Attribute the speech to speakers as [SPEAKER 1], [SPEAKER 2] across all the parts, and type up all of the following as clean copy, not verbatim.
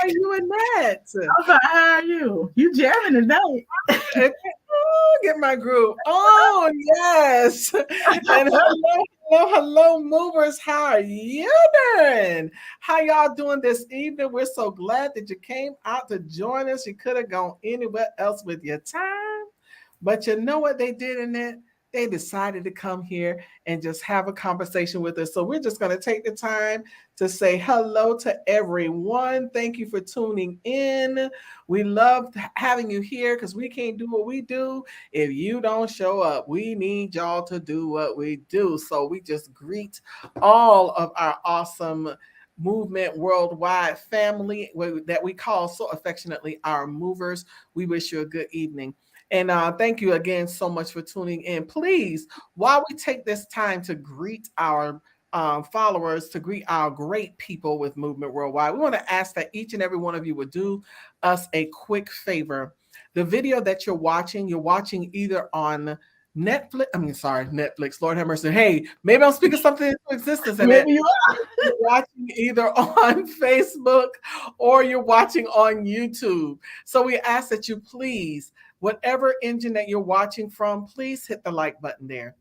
[SPEAKER 1] are you, Annette?
[SPEAKER 2] I'm fine. How are you? You jamming tonight?
[SPEAKER 1] Oh, get my groove. Oh, yes. And hello, movers. How are you doing? How y'all doing this evening? We're so glad that you came out to join us. You could have gone anywhere else with your time, but you know what they did in it? They decided to come here and just have a conversation with us. So we're just going to take the time to say hello to everyone. Thank you for tuning in. We love having you here because we can't do what we do if you don't show up. We need y'all to do what we do. So we just greet all of our awesome movement worldwide family that we call so affectionately our movers. We wish you a good evening. And thank you again so much for tuning in. Please, while we take this time to greet our followers, to greet our great people with Movement Worldwide, we want to ask that each and every one of you would do us a quick favor. The video that you're watching either on Netflix, Lord have mercy. Hey, maybe I'm speaking something into existence.
[SPEAKER 2] Maybe you are.
[SPEAKER 1] You're watching either on Facebook or you're watching on YouTube. So we ask that you please, whatever engine that you're watching from, please hit the like button there.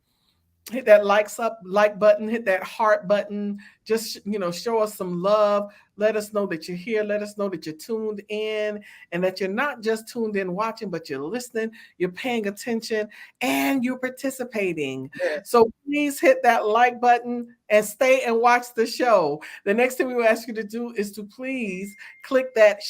[SPEAKER 1] Hit that like button, hit that heart button. Just, show us some love. Let us know that you're here. Let us know that you're tuned in and that you're not just tuned in watching, but you're listening, you're paying attention, and you're participating.
[SPEAKER 2] Yes.
[SPEAKER 1] So please hit that like button and stay and watch the show. The next thing we will ask you to do is to please click that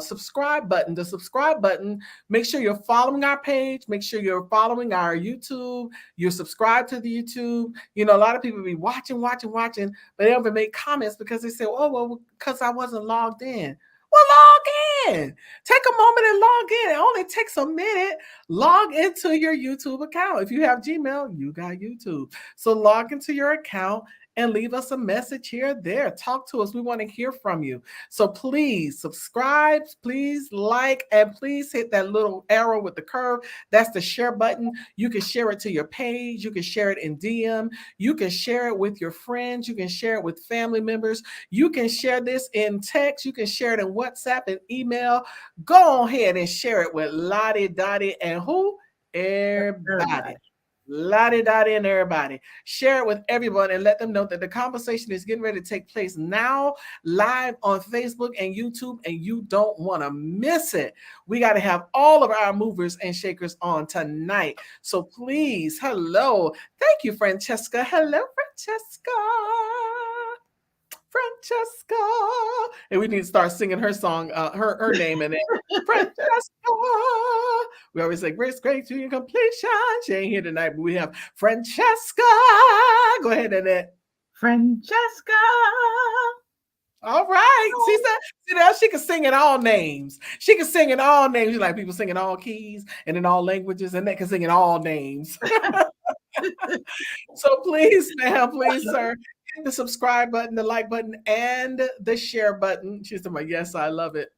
[SPEAKER 1] subscribe button. The subscribe button, make sure you're following our page, make sure you're following our YouTube, you're subscribed to the YouTube. A lot of people be watching, but they don't even make comments because they say, oh, well, because I wasn't logged in. Well, log in. Take a moment and log in. It only takes a minute. Log into your YouTube account. If you have Gmail, you got YouTube. So log into your account and leave us a message here or there. Talk to us. We want to hear from you. So please subscribe, please like, and please hit that little arrow with the curve. That's the share button. You can share it to your page. You can share it in DM. You can share it with your friends. You can share it with family members. You can share this in text. You can share it in WhatsApp and email. Go ahead and share it with Lottie, Dottie, and who? Everybody. Lottie Dottie and everybody. Share it with everyone and let them know that the conversation is getting ready to take place now, live on Facebook and YouTube, and you don't want to miss it. We got to have all of our movers and shakers on tonight. So please, hello. Thank you, Francesca. Hello, Francesca. And we need to start singing her song, her name in it. Francesca. We always say grace to your completion. She ain't here tonight, but we have Francesca. Go ahead, Annette.
[SPEAKER 2] Francesca.
[SPEAKER 1] All right. See now she can sing in all names. She can sing in all names. You like people singing all keys and in all languages, and that can sing in all names. So please, ma'am, please, sir, hit the subscribe button, the like button, and the share button. She's like, yes, I love it.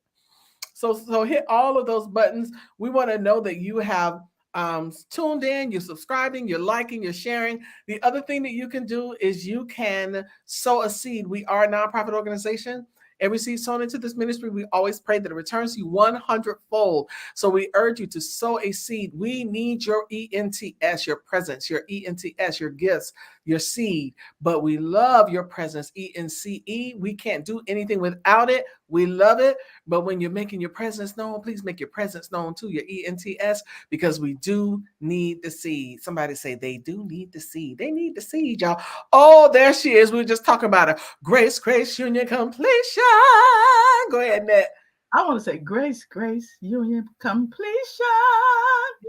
[SPEAKER 1] So hit all of those buttons. We want to know that you have tuned in, you're subscribing, you're liking, you're sharing. The other thing that you can do is you can sow a seed. We are a nonprofit organization. Every seed sown into this ministry, we always pray that it returns to you 100-fold. So we urge you to sow a seed. We need your ENTS, your presence, your ENTS, your gifts, your seed. But we love your presence, ENCE. We can't do anything without it. We love it. But when you're making your presence known, please make your presence known to your ENTS, because we do need the seed. Somebody say they do need the seed. They need the seed, y'all. Oh, there she is. We were just talking about a grace union completion. Go ahead, Annette.
[SPEAKER 2] I want to say grace union completion.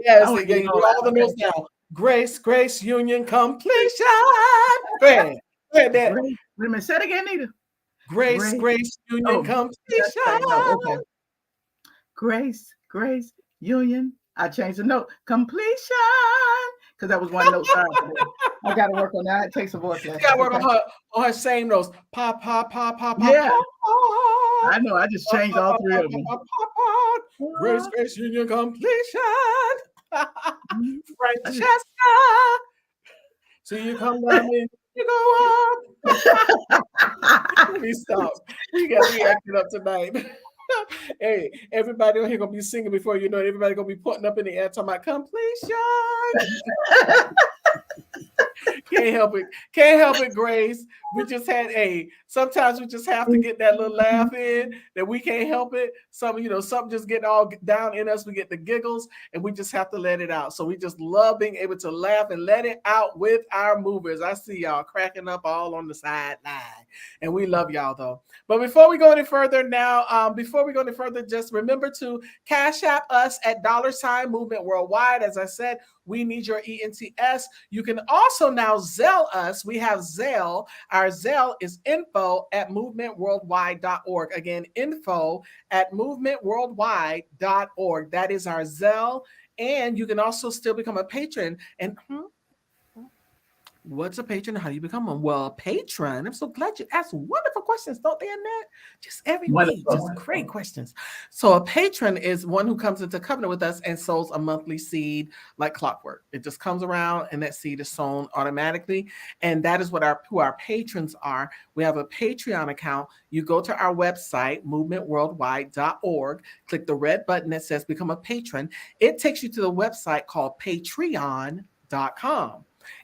[SPEAKER 1] Yes, you all the notes down. Grace union completion. Go ahead, Annette.
[SPEAKER 2] Wait a minute. Say it again, Anita.
[SPEAKER 1] Grace union completion.
[SPEAKER 2] Okay. Grace union. I changed the note. Completion. Because that was one note. I got to work on that. It takes a voice lesson.
[SPEAKER 1] You got to work on her same notes. Pop.
[SPEAKER 2] Yeah. I know. I just changed all three of them.
[SPEAKER 1] Grace union completion. Francesca. So you come down in, you go up. Let me stop. We got me acting up tonight. Hey, everybody on here gonna be singing before you know it. Everybody gonna be putting up in the air talking about completion. Can't help it. Can't help it, Grace. We just had sometimes we just have to get that little laugh in that we can't help it. Something just get all down in us. We get the giggles and we just have to let it out. So we just love being able to laugh and let it out with our movers. I see y'all cracking up all on the sideline. And we love y'all though. But before we go any further now, just remember to cash app us at $Movement Worldwide. As I said, we need your ENTS. You can also now Zelle us. We have Zelle. Our Zelle is info@movementworldwide.org. Again, info@movementworldwide.org. That is our Zelle. And you can also still become a patron. And what's a patron? How do you become one? Well, a patron. I'm so glad you asked wonderful questions, don't they, Annette? Just every week, just great questions. So a patron is one who comes into covenant with us and sows a monthly seed like clockwork. It just comes around and that seed is sown automatically. And that is who our patrons are. We have a Patreon account. You go to our website, movementworldwide.org, click the red button that says become a patron. It takes you to the website called patreon.com.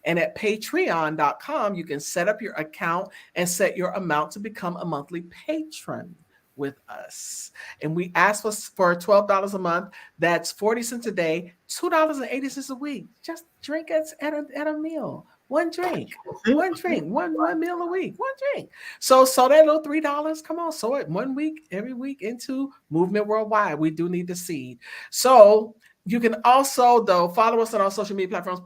[SPEAKER 1] And at patreon.com, you can set up your account and set your amount to become a monthly patron with us. And we ask for $12 a month. That's 40 cents a day, $2.80 a week. Just drink at a meal. One drink, one meal a week, one drink. So that little $3, come on, sow it every week into Movement Worldwide. We do need the seed. So you can also, though, follow us on our social media platforms.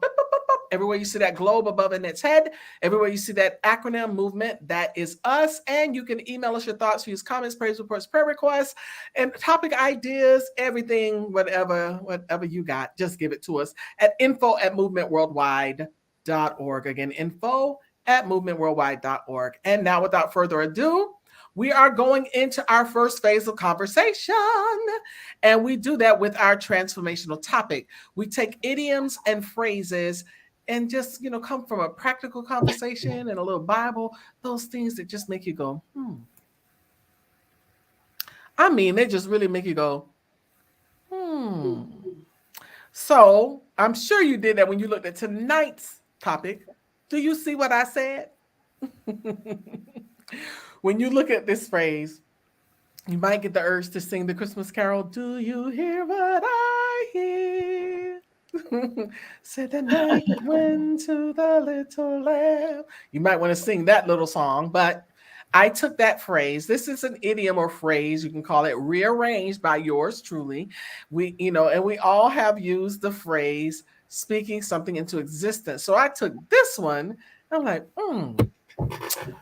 [SPEAKER 1] Everywhere you see that globe above Annette's head, everywhere you see that acronym movement, that is us. And you can email us your thoughts, views, comments, praise reports, prayer requests, and topic ideas, everything, whatever you got, just give it to us at info@movementworldwide.org. Again, info@movementworldwide.org. And now, without further ado, we are going into our first phase of conversation, and we do that with our transformational topic. We take idioms and phrases and just, come from a practical conversation and a little Bible, those things that just make you go, they just really make you go, So I'm sure you did that when you looked at tonight's topic. Do you see what I said? When you look at this phrase, you might get the urge to sing the Christmas carol. Do you hear what I hear? Said the night went to the little lamb. You might want to sing that little song, but I took that phrase. This is an idiom or phrase. You can call it rearranged by yours truly. And we all have used the phrase speaking something into existence. So I took this one. I'm like,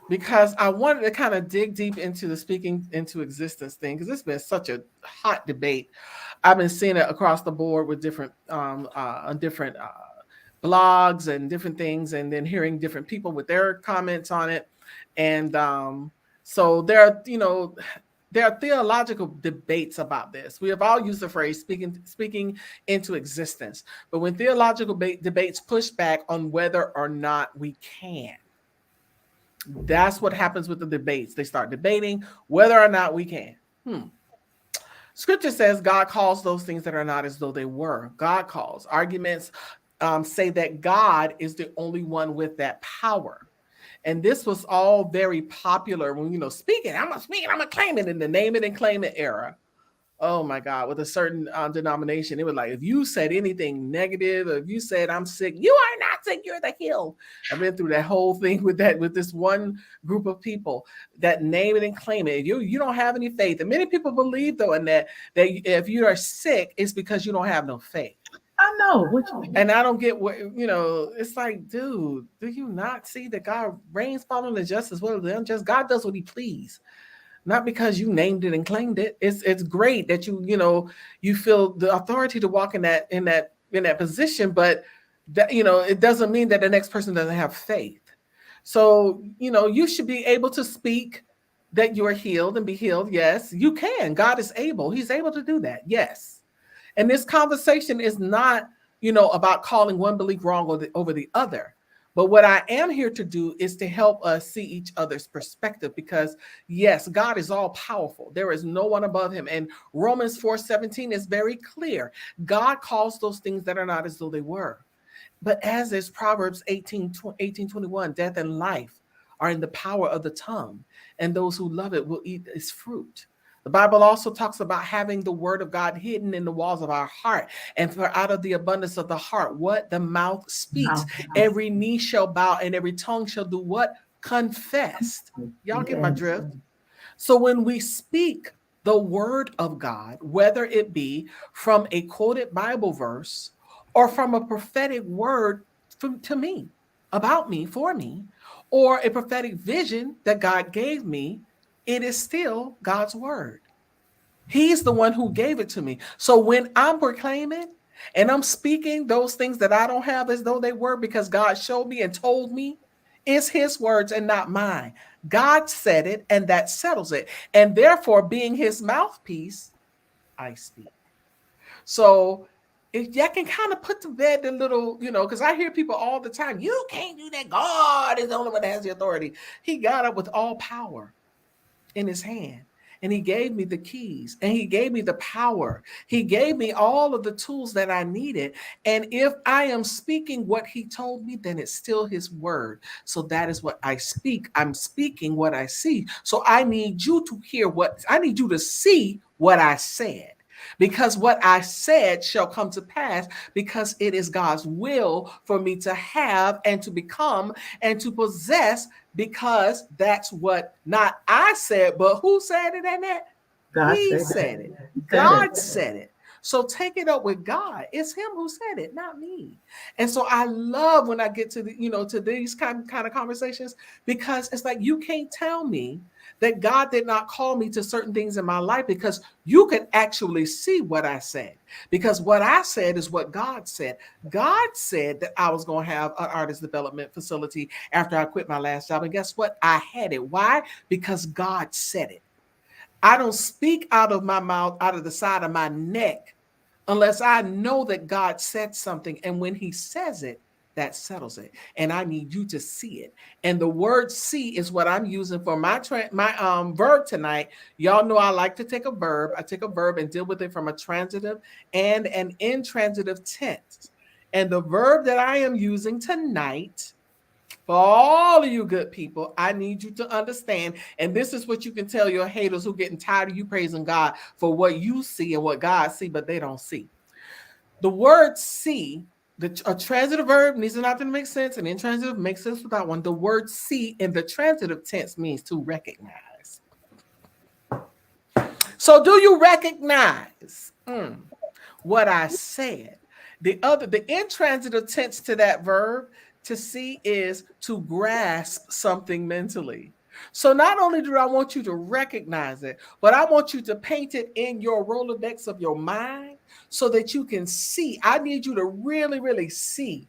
[SPEAKER 1] because I wanted to kind of dig deep into the speaking into existence thing, because it's been such a hot debate. I've been seeing it across the board with different blogs and different things, and then hearing different people with their comments on it. And so there are theological debates about this. We have all used the phrase speaking into existence, but when theological debates push back on whether or not we can, that's what happens with the debates. They start debating whether or not we can. Scripture says God calls those things that are not as though they were. God calls. Arguments say that God is the only one with that power. And this was all very popular when, speaking, I'm going to claim it in the name it and claim it era. Oh my God, with a certain denomination, it was like, if you said anything negative, if you said I'm sick, you are not sick, you're the healed. I've been through that whole thing with this one group of people that name it and claim it. You don't have any faith. And many people believe, though, in that if you are sick, it's because you don't have no faith.
[SPEAKER 2] I know.
[SPEAKER 1] And I don't get what, it's like, dude, do you not see that God reigns following the just as well as the unjust? God does what he please. Not because you named it and claimed it. It's great that you feel the authority to walk in that position, but that, it doesn't mean that the next person doesn't have faith. So, you should be able to speak that you are healed and be healed. Yes, you can. God is able. He's able to do that. Yes. And this conversation is not, about calling one belief wrong over the other. But what I am here to do is to help us see each other's perspective, because yes, God is all powerful. There is no one above him. And Romans 4:17 is very clear. God calls those things that are not as though they were. But as is Proverbs 18:21, death and life are in the power of the tongue, and those who love it will eat its fruit. The Bible also talks about having the word of God hidden in the walls of our heart. And for out of the abundance of the heart, what the mouth speaks, every knee shall bow and every tongue shall do what? Confess. Y'all get my drift? So when we speak the word of God, whether it be from a quoted Bible verse or from a prophetic word to me, about me, for me, or a prophetic vision that God gave me, it is still God's word. He's the one who gave it to me. So when I'm proclaiming and I'm speaking those things that I don't have as though they were, because God showed me and told me, it's his words and not mine. God said it, and that settles it. And therefore, being his mouthpiece, I speak. So if y'all can kind of put to bed the little, because I hear people all the time, you can't do that. God is the only one that has the authority. He got up with all power in his hand. And he gave me the keys, and he gave me the power. He gave me all of the tools that I needed. And if I am speaking what he told me, then it's still his word. So that is what I speak. I'm speaking what I see. So I need you to I need you to see what I said. Because what I said shall come to pass, because it is God's will for me to have and to become and to possess, because that's what not I said, but who said it, Annette? He said it. God said it. So take it up with God. It's him who said it, not me. And so I love when I get to to these kind of conversations, because it's like, you can't tell me that God did not call me to certain things in my life, because you can actually see what I said. Because what I said is what God said. God said that I was going to have an artist development facility after I quit my last job. And guess what? I had it. Why? Because God said it. I don't speak out of my mouth, out of the side of my neck, unless I know that God said something. And when he says it, that settles it. And I need you to see it. And the word see is what I'm using for my verb tonight. Y'all know I like to take a verb. I take a verb and deal with it from a transitive and an intransitive tense. And the verb that I am using tonight, for all of you good people, I need you to understand. And this is what you can tell your haters who are getting tired of you praising God for what you see and what God see, but they don't see. The word see, a transitive verb needs not to make sense, and intransitive makes sense without one. The word see in the transitive tense means to recognize. So do you recognize what I said? The intransitive tense to that verb, to see, is to grasp something mentally. So not only do I want you to recognize it, but I want you to paint it in your Rolodex of your mind so that you can see. I need you to really, really see.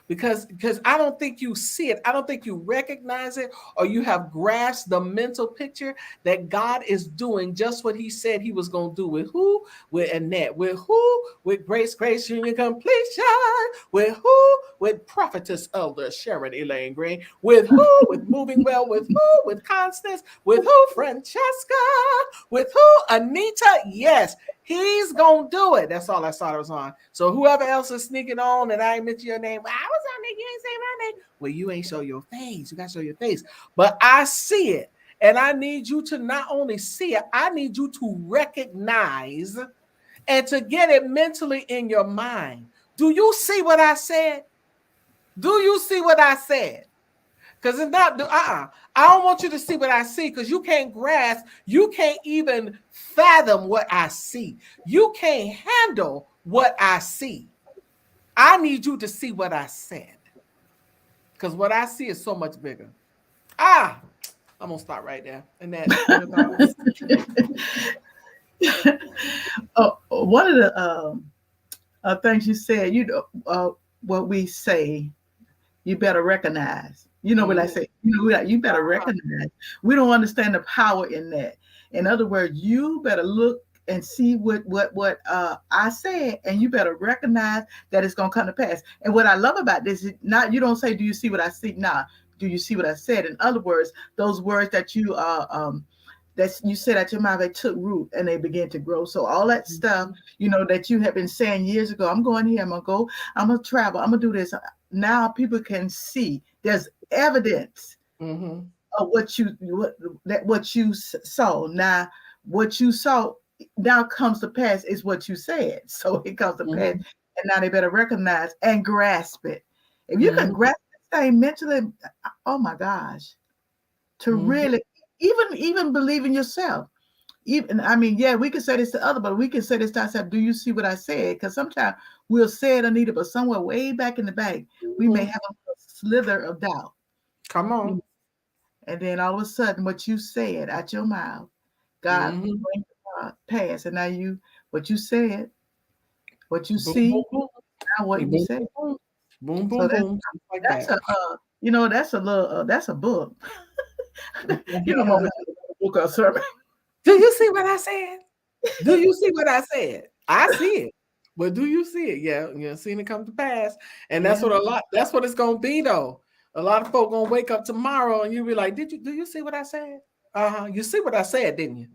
[SPEAKER 1] Because I don't think you see it. I don't think you recognize it, or you have grasped the mental picture that God is doing just what he said he was going to do. With who? With Annette. With who? With Grace Union Completion. With who? With Prophetess Elder Sharon Elaine Green. With who? With Moving Well. With who? With Constance. With who? Francesca. With who? Anita. Yes. He's going to do it. That's all I saw it was on. So whoever else is sneaking on and I ain't mention your name, well, I was on there, you ain't say my name. Well, you ain't show your face. You got to show your face. But I see it. And I need you to not only see it, I need you to recognize and to get it mentally in your mind. Do you see what I said? Do you see what I said? Because it's not, I don't want you to see what I see, because you can't grasp, you can't even fathom what I see. You can't handle what I see. I need you to see what I said, because what I see is so much bigger. I'm going to stop right there. And that,
[SPEAKER 2] one of the things you said, what we say, you better recognize. When I say, you better recognize. We don't understand the power in that. In other words, you better look and see what I said, and you better recognize that it's gonna come to pass. And what I love about this is not, you don't say, "Do you see what I see?" Nah, do you see what I said? In other words, those words that you said at your mouth, they took root and they began to grow. So all that stuff, that you have been saying years ago, I'm going here, I'm gonna go, I'm gonna travel, I'm gonna do this. Now people can see there's evidence of what you saw. Now what you saw now comes to pass is what you said. So it comes to pass, and now they better recognize and grasp it. If you can grasp this thing mentally, oh my gosh, to really even believe in yourself. Even, I mean, yeah, we can say this to others, but we can say this to ourselves. Do you see what I said? Because sometimes we'll say it, Anita, but somewhere way back in the back, we may have a slither of doubt.
[SPEAKER 1] Come on.
[SPEAKER 2] And then all of a sudden, what you said out your mouth, God bring it pass. And now what you said, what you see, now what you said.
[SPEAKER 1] Boom, boom,
[SPEAKER 2] So
[SPEAKER 1] boom.
[SPEAKER 2] that's a that's a book. Moment book or sermon.
[SPEAKER 1] Do you see what I said? Do you see what I said? I see it. But do you see it? Yeah, you're seeing it come to pass. And that's that's what it's gonna be though. A lot of folk gonna wake up tomorrow and you'll be like, do you see what I said? You see what I said, didn't you?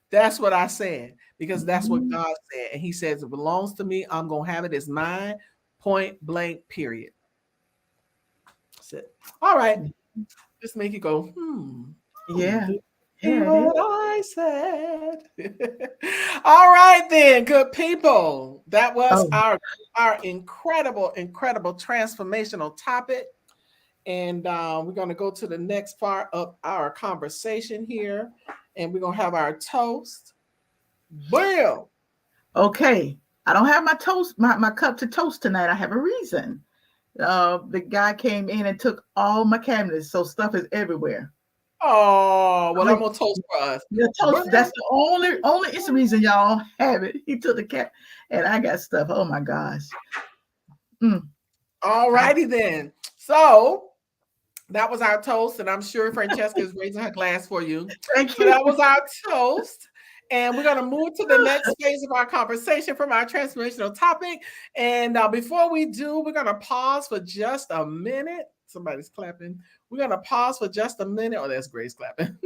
[SPEAKER 1] That's what I said, because that's what God said. And he says, it belongs to me. I'm gonna have it as mine, point blank, period. That's it. All right. Just make you go,
[SPEAKER 2] Yeah.
[SPEAKER 1] What I said. All right, then, good people. That was our incredible transformational topic. And we're going to go to the next part of our conversation here. And we're going to have our toast. Well.
[SPEAKER 2] Okay. I don't have my toast, my cup to toast tonight. I have a reason. The guy came in and took all my cabinets, so stuff is everywhere.
[SPEAKER 1] Oh, well, I'm gonna toast for us.
[SPEAKER 2] Toast, that's the only it's the reason y'all have it. He took the cat, and I got stuff. Oh my gosh.
[SPEAKER 1] All righty then. So that was our toast, and I'm sure Francesca is raising her glass for you.
[SPEAKER 2] Thank
[SPEAKER 1] you. So that was our toast. And we're going to move to the next phase of our conversation from our transformational topic. And before we do, we're going to pause for just a minute. Somebody's clapping. We're going to pause for just a minute. Oh, that's Grace clapping.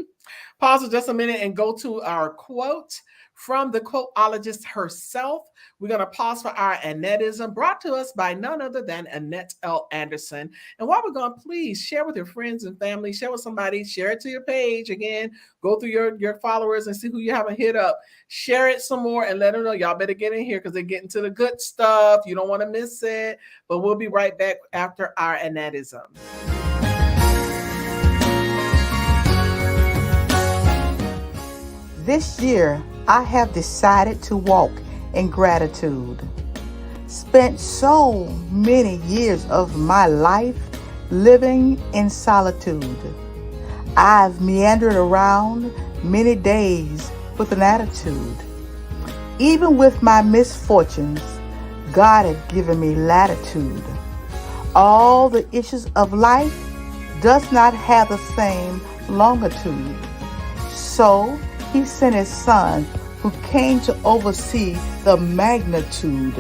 [SPEAKER 1] Pause for just a minute and go to our quote from the quoteologist herself. We're going to pause for our Annettism, brought to us by none other than Annette L. Anderson. And while we're going, please share with your friends and family, share with somebody, share it to your page. Again, go through your followers and see who you haven't hit up. Share it some more and let them know y'all better get in here because they're getting to the good stuff. You don't want to miss it. But we'll be right back after our Annettism.
[SPEAKER 3] This year, I have decided to walk in gratitude. Spent so many years of my life living in solitude. I've meandered around many days with an attitude. Even with my misfortunes, God had given me latitude. All the issues of life does not have the same longitude. So He sent His Son, who came to oversee the magnitude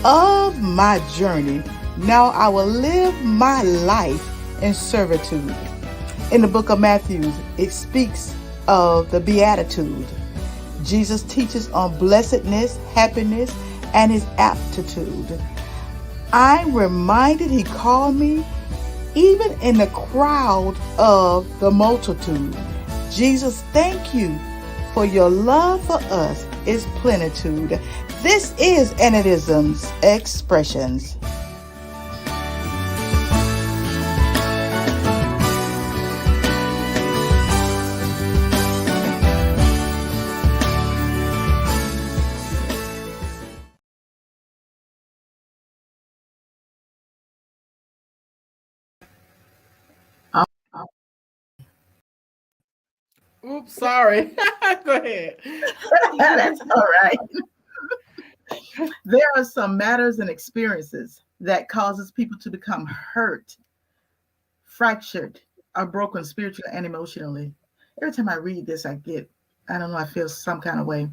[SPEAKER 3] of my journey. Now I will live my life in servitude. In the book of Matthew, it speaks of the Beatitude. Jesus teaches on blessedness, happiness, and His aptitude. I'm reminded He called me even in the crowd of the multitude. Jesus, thank you for your love for us is plenitude. This is Annettism's Expressions.
[SPEAKER 1] Oops, sorry. Go ahead.
[SPEAKER 2] That's all right. There are some matters and experiences that causes people to become hurt, fractured, or broken spiritually and emotionally. Every time I read this, I get I don't know, I feel some kind of way.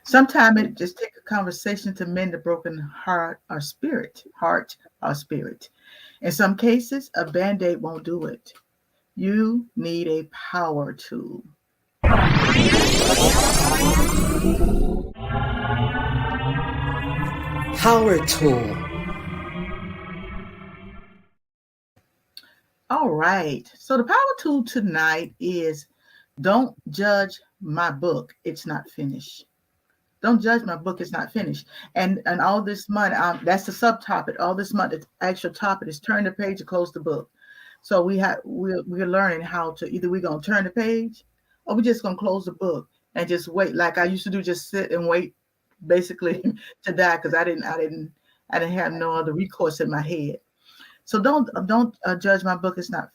[SPEAKER 2] Sometimes it just takes a conversation to mend a broken heart or spirit. In some cases, a band-aid won't do it. You need a power tool.
[SPEAKER 4] Power tool.
[SPEAKER 2] All right. So the power tool tonight is don't judge my book. It's not finished. Don't judge my book. It's not finished. And all this month, that's the subtopic. All this month, the actual topic is turn the page or close the book. So we're learning how to either we're gonna turn the page or we're just gonna close the book and just wait. Like I used to do, just sit and wait, basically to die because I didn't have no other recourse in my head. So don't judge my book. It's not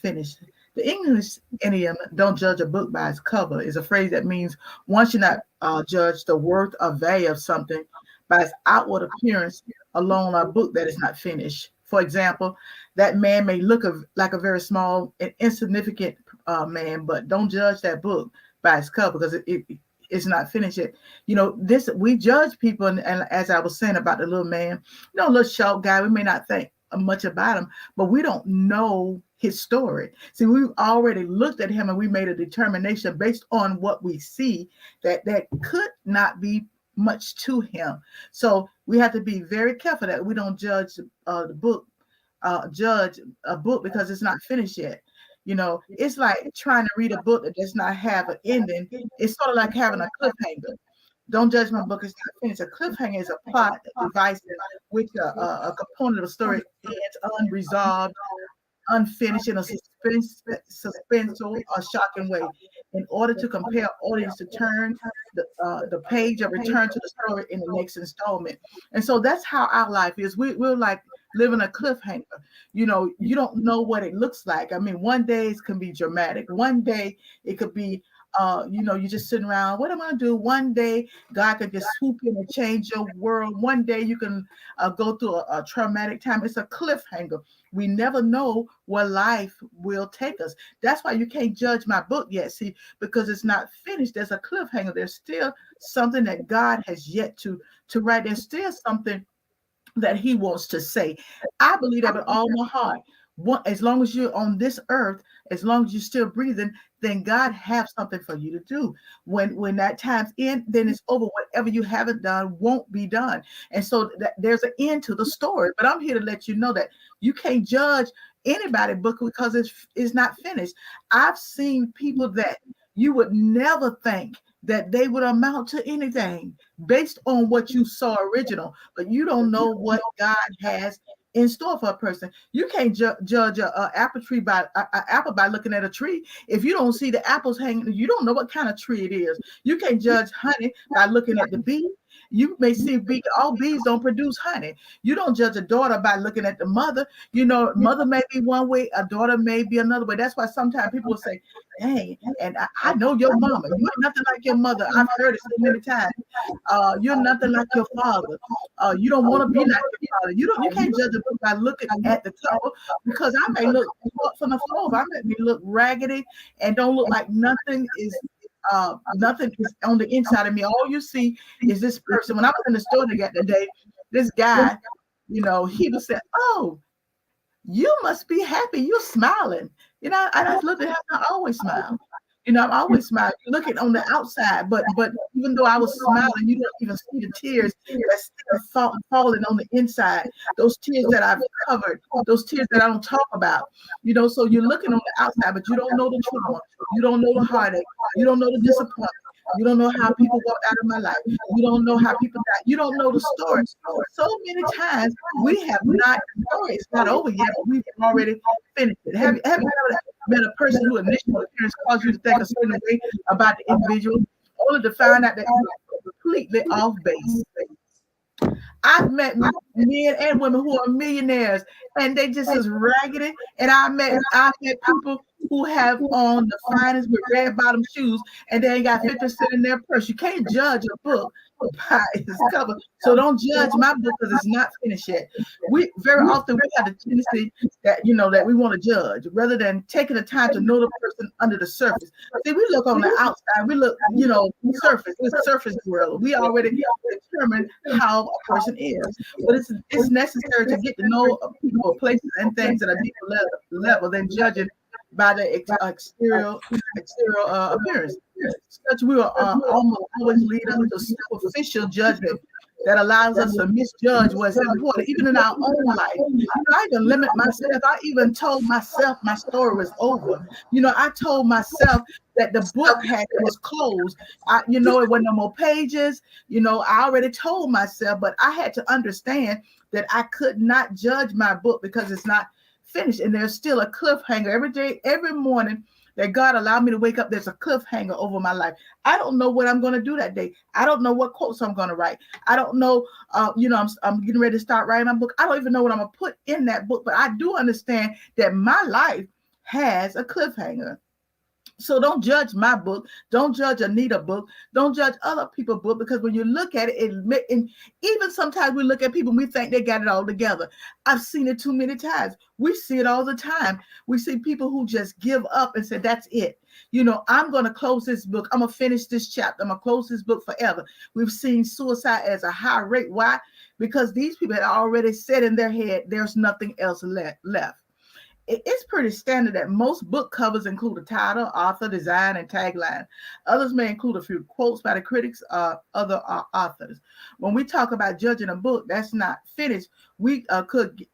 [SPEAKER 2] finished. The English idiom "don't judge a book by its cover" is a phrase that means one should not judge the worth or value of something by its outward appearance alone, a book that is not finished. For example, that man may look like a very small and insignificant man, but don't judge that book by its cover because it's not finished yet. This we judge people, and as I was saying about the little man, little short guy, we may not think much about him, but we don't know his story. See, we've already looked at him and we made a determination based on what we see that could not be much to him. So we have to be very careful that we don't judge judge a book because it's not finished yet. It's like trying to read a book that does not have an ending. It's sort of like having a cliffhanger. Don't judge my book. It's not finished. A cliffhanger is a plot device in which a component of a story ends unresolved, unfinished in a suspenseful or shocking way. In order to compel audience to turn the page or return to the story in the next installment. And so that's how our life is. We're like living a cliffhanger. You don't know what it looks like. I mean, one day it can be dramatic. One day it could be you're just sitting around. What am I gonna do? One day God could just swoop in and change your world. One day you can go through a traumatic time. It's a cliffhanger. We never know where life will take us. That's why you can't judge my book yet. See, because it's not finished. There's a cliffhanger. There's still something that God has yet to write. There's still something that He wants to say. I believe that with all my heart. As long as you're on this earth, as long as you're still breathing, then God have something for you to do. When that time's in, then it's over. Whatever you haven't done won't be done. And so there's an end to the story. But I'm here to let you know that you can't judge anybody's book because it's not finished. I've seen people that you would never think that they would amount to anything based on what you saw original, but you don't know what God has in store for a person. You can't judge an apple tree by apple by looking at a tree. If you don't see the apples hanging, you don't know what kind of tree it is. You can't judge honey by looking at the bee. You may see all bees don't produce honey. You don't judge a daughter by looking at the mother. Mother may be one way, a daughter may be another way. That's why sometimes people will say, "Hey, and I know your mama. You're nothing like your mother." I've heard it so many times. You're nothing like your father. You don't want to be like your father. You can't judge a book by looking at the cover because I may look from the floor. I may look raggedy and don't look like nothing is on the inside of me. All you see is this person. When I was in the store the other day, this guy, he was saying, "Oh, you must be happy. You're smiling." I just looked at him. I always smile. I'm always smiling. You look at on the outside, but even though I was smiling, you don't even see the tears that's falling on the inside. Those tears that I've covered, those tears that I don't talk about. So you're looking on the outside, but you don't know the trauma. You don't know the heartache. You don't know the disappointment. You don't know how people walked out of my life. You don't know how people died. You don't know the story. So many times we have not, the story is not over yet, but we've already finished it. Have you ever met a person who initially appearance caused you to think a certain way about the individual, only to find out that you're completely off base? I've met men and women who are millionaires and they just as raggedy. And I've met people who have on the finest with red bottom shoes and they ain't got 50 cents in their purse. You can't judge a book by its cover. So don't judge my book because it's not finished yet. We very often we have the tendency that that we want to judge rather than taking the time to know the person under the surface. See, we look on the outside, we look, surface, it's surface world. We already determine how a person is. But it's necessary to get to know people, places, and things at a deeper level than judging by the exterior appearance. Such will almost always lead us to superficial judgment that allows us to misjudge what's important, even in our own life. I even limit myself. I even told myself my story was over. I told myself that the book was closed. It wasn't no more pages. I already told myself, but I had to understand that I could not judge my book because it's not finished, and there's still a cliffhanger every day, every morning that God allowed me to wake up. There's a cliffhanger over my life. I don't know what I'm going to do that day. I don't know what quotes I'm going to write. I don't know. I'm getting ready to start writing my book. I don't even know what I'm going to put in that book, but I do understand that my life has a cliffhanger. So don't judge my book. Don't judge Anita's book. Don't judge other people's book, because when you look at it, and even sometimes we look at people and we think they got it all together. I've seen it too many times. We see it all the time. We see people who just give up and say, that's it. I'm going to close this book. I'm going to finish this chapter. I'm going to close this book forever. We've seen suicide as a high rate. Why? Because these people had already said in their head, there's nothing else left. It's pretty standard that most book covers include a title, author, design, and tagline. Others may include a few quotes by the critics or other authors. When we talk about judging a book that's not finished, we could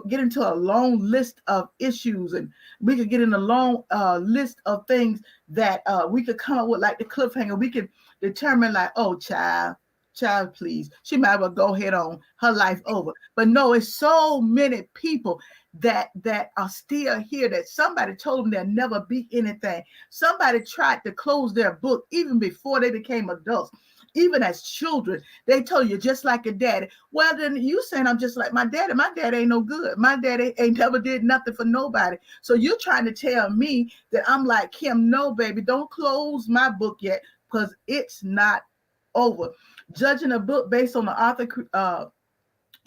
[SPEAKER 2] get into a long list of issues, and we could get in a long list of things that we could come up with, like the cliffhanger. We could determine like, oh, child, please, she might as well go ahead on, her life over. But no, it's so many people that are still here, that somebody told them there'll never be anything. Somebody tried to close their book even before they became adults. Even as children, they told you just like your daddy. Well, then you saying I'm just like my daddy. My daddy ain't no good. My daddy ain't never did nothing for nobody. So you're trying to tell me that I'm like him. No, baby, don't close my book yet, because it's not over. Judging a book based on the author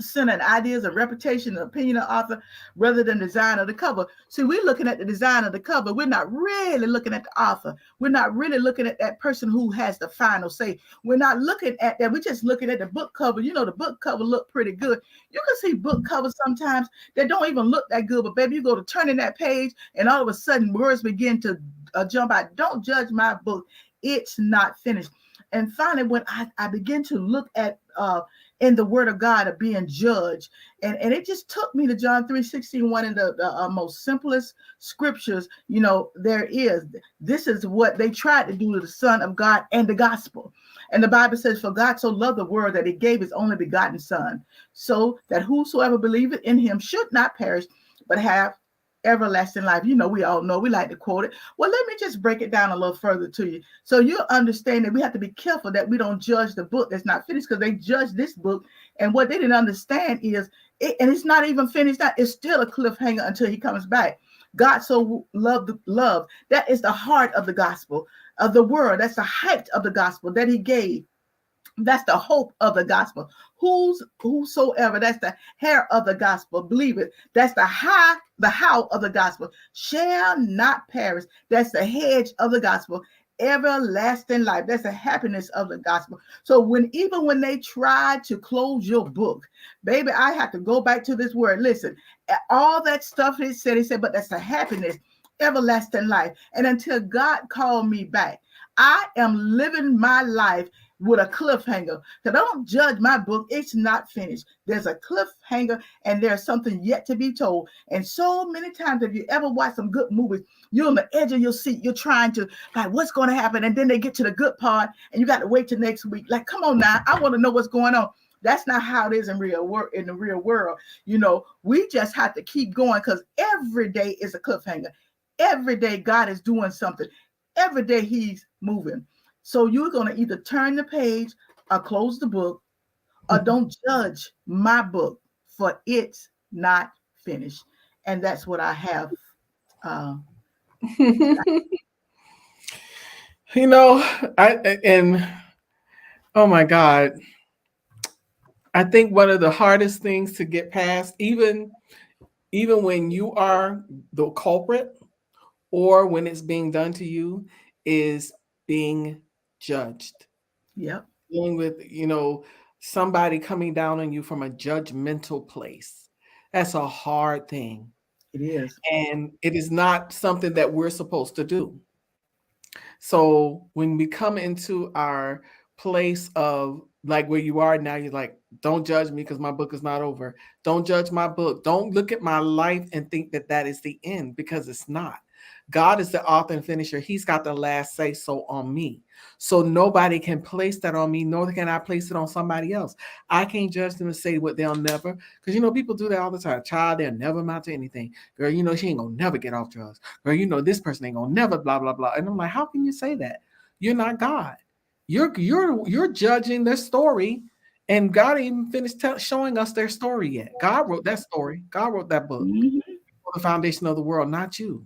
[SPEAKER 2] centered ideas and reputation and opinion of author rather than design of the cover. See, we're looking at the design of the cover. We're not really looking at the author. We're not really looking at that person who has the final say. We're not looking at that. We're just looking at the book cover. The book cover look pretty good. You can see book covers sometimes that don't even look that good, but baby, you go to turning that page and all of a sudden words begin to jump out. Don't judge my book. It's not finished. And finally, when I begin to look at in the Word of God of being judged, and it just took me to John 3:16, one of the most simplest scriptures, there is. This is what they tried to do to the Son of God and the gospel. And the Bible says, for God so loved the world that he gave his only begotten Son, so that whosoever believeth in him should not perish, but have everlasting life. We all know, we like to quote it. Well, let me just break it down a little further to you, so you understand that we have to be careful that we don't judge the book that's not finished, because they judged this book, and what they didn't understand is and it's not even finished. That it's still a cliffhanger until he comes back. God so loved the love. That is the heart of the gospel of the word. That's the height of the gospel that he gave. That's the hope of the gospel. Whosoever, that's the hair of the gospel, believe it. That's the how of the gospel, shall not perish. That's the hedge of the gospel, everlasting life. That's the happiness of the gospel. So even when they try to close your book, baby, I have to go back to this word. Listen, all that stuff he said, but that's the happiness, everlasting life. And until God called me back, I am living my life with a cliffhanger. So don't judge my book. It's not finished. There's a cliffhanger, and there's something yet to be told. And so many times, if you ever watch some good movies, you're on the edge of your seat. You're trying to, like, what's going to happen? And then they get to the good part, and you got to wait till next week. Like, come on now. I want to know what's going on. That's not how it is in the real world. We just have to keep going, because every day is a cliffhanger. Every day God is doing something. Every day he's moving. So you're going to either turn the page or close the book, or don't judge my book, for it's not finished. And that's what I have.
[SPEAKER 1] Oh my God. I think one of the hardest things to get past, even when you are the culprit or when it's being done to you, is being judged.
[SPEAKER 2] Yep,
[SPEAKER 1] Dealing with, somebody coming down on you from a judgmental place. That's a hard thing.
[SPEAKER 2] it is.
[SPEAKER 1] And it is not something that we're supposed to do. So when we come into our place of like where you are now, you're like, don't judge me because my book is not over. Don't judge my book. Don't look at my life and think that that is the end, because it's not. God is the author and finisher. He's got the last say so on me. So nobody can place that on me, nor can I place it on somebody else. I can't judge them and say what they'll never, because people do that all the time. Child, they'll never amount to anything. Girl, she ain't gonna never get off drugs. Girl, this person ain't gonna never blah blah blah. And I'm like, how can you say that? You're not God. You're judging their story, and God ain't even finished showing us their story yet. God wrote that story. God wrote that book for the foundation of the world, not you.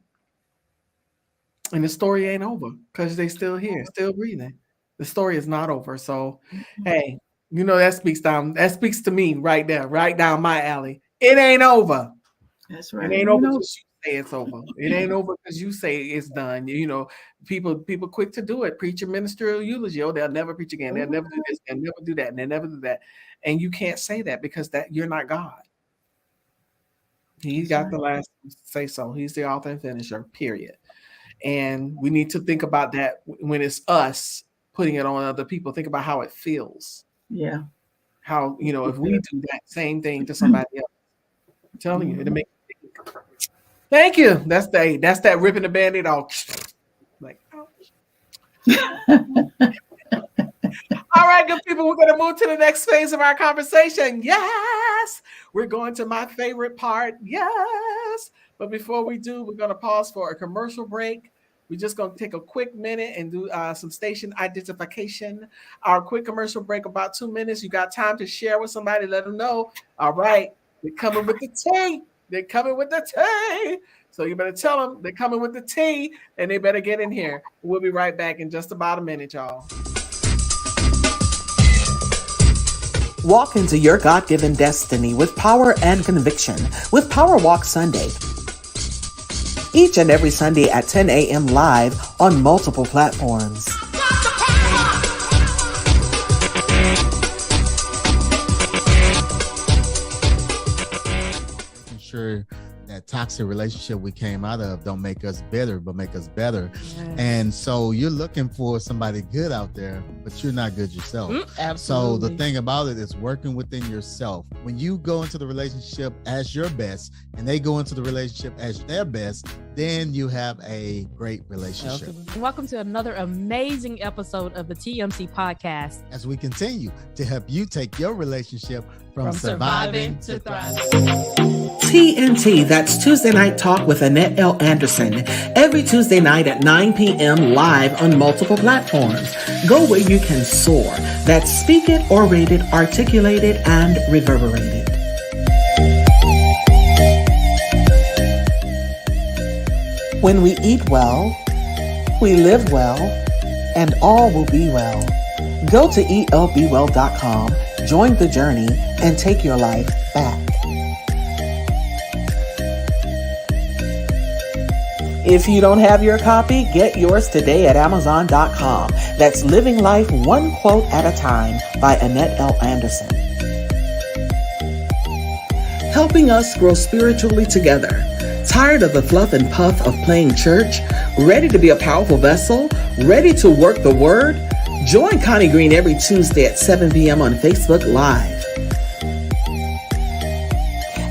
[SPEAKER 1] And the story ain't over because they still here, still breathing. The story is not over. So, hey, that speaks to me right there, right down my alley. It ain't over.
[SPEAKER 2] That's right.
[SPEAKER 1] It ain't over because you say it's over. It ain't over because you say it's done. People quick to do it. Preach a ministerial eulogy. Oh, they'll never preach again. They'll never do this. They'll never do that. And they'll never do that. And you can't say that because you're not God. He's got the last say so. He's the author and finisher, period. And we need to think about that when it's us putting it on other people. Think about how it feels.
[SPEAKER 2] Yeah.
[SPEAKER 1] How, if we do that same thing to somebody else. I'm telling you, it'll make you think. Thank you. That's that ripping the Band-Aid off. Like, ouch. All right, good people, we're going to move to the next phase of our conversation. Yes, we're going to my favorite part. Yes. But before we do, we're going to pause for a commercial break. We're just going to take a quick minute and do some station identification. Our quick commercial break, about 2 minutes. You got time to share with somebody, let them know. All right, they're coming with the tea. They're coming with the tea. So you better tell them they're coming with the tea, and they better get in here. We'll be right back in just about a minute, y'all.
[SPEAKER 4] Walk into your God-given destiny with power and conviction with Power Walk Sunday. Each and every Sunday at 10 a.m. live on multiple platforms.
[SPEAKER 5] Making sure that toxic relationship we came out of don't make us bitter, but make us better. Yes. And so you're looking for somebody good out there, but you're not good yourself. Absolutely. So the thing about it is working within yourself. When you go into the relationship as your best and they go into the relationship as their best, then you have a great relationship.
[SPEAKER 6] Welcome to another amazing episode of the TMC podcast.
[SPEAKER 5] As we continue to help you take your relationship from surviving to thriving.
[SPEAKER 4] TNT, that's Tuesday Night Talk with Annette L. Anderson, every Tuesday night at 9 p.m. live on multiple platforms. Go where you can soar. That's Speak It, Orated, Articulated, and Reverberated. When we eat well, we live well, and all will be well. Go to elbwell.com, join the journey, and take your life back. If you don't have your copy, get yours today at Amazon.com. That's Living Life One Quote at a Time by Annette L. Anderson. Helping us grow spiritually together. Tired of the fluff and puff of playing church? Ready to be a powerful vessel? Ready to work the word? Join Connie Green every Tuesday at 7 p.m. on Facebook Live.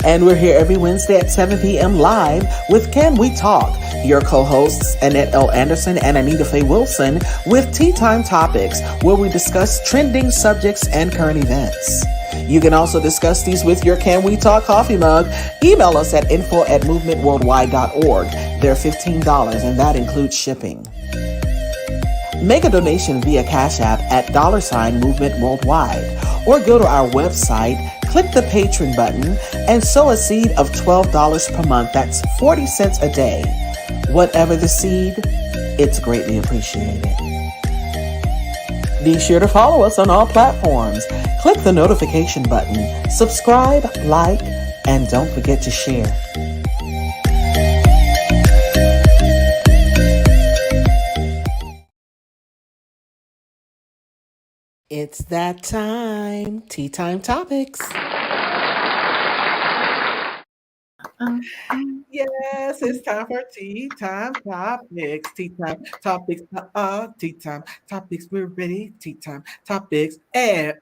[SPEAKER 4] And we're here every Wednesday at 7 p.m. live with Can We Talk? Your co-hosts, Annette L. Anderson and Anita Faye Wilson, with Tea Time Topics, where we discuss trending subjects and current events. You can also discuss these with your Can We Talk coffee mug. Email us at info@movementworldwide.org. They're $15, and that includes shipping. Make a donation via Cash App at $Movement Worldwide, or go to our website, click the Patreon button, and sow a seed of $12 per month. That's 40 cents a day. Whatever the seed, it's greatly appreciated. Be sure to follow us on all platforms. Click the notification button, subscribe, like, and don't forget to share. It's that time. Tea Time Topics. Yes, it's time for Tea Time Topics. Tea Time Topics. Tea Time Topics. We're ready. Tea Time Topics. And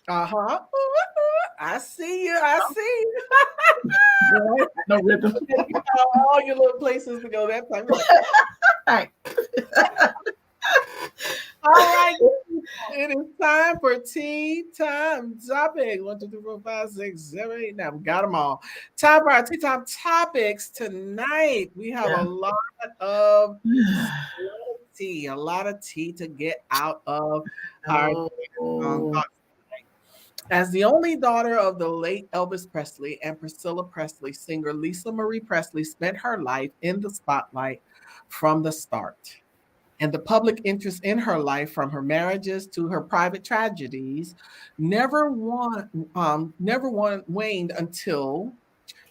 [SPEAKER 4] uh-huh. I see you. I see you.
[SPEAKER 2] No rhythm.
[SPEAKER 1] All your little places to go that time.
[SPEAKER 2] Right.
[SPEAKER 1] All right. It is time for Tea Time Topics. 1, 2, 3, 4, 5, 6, 7, 8. Now we got them all. Time for our Tea Time Topics tonight. We have a lot of tea, a lot of tea to get out of our thoughts. As the only daughter of the late Elvis Presley and Priscilla Presley, singer Lisa Marie Presley spent her life in the spotlight from the start. And the public interest in her life, from her marriages to her private tragedies, never waned until,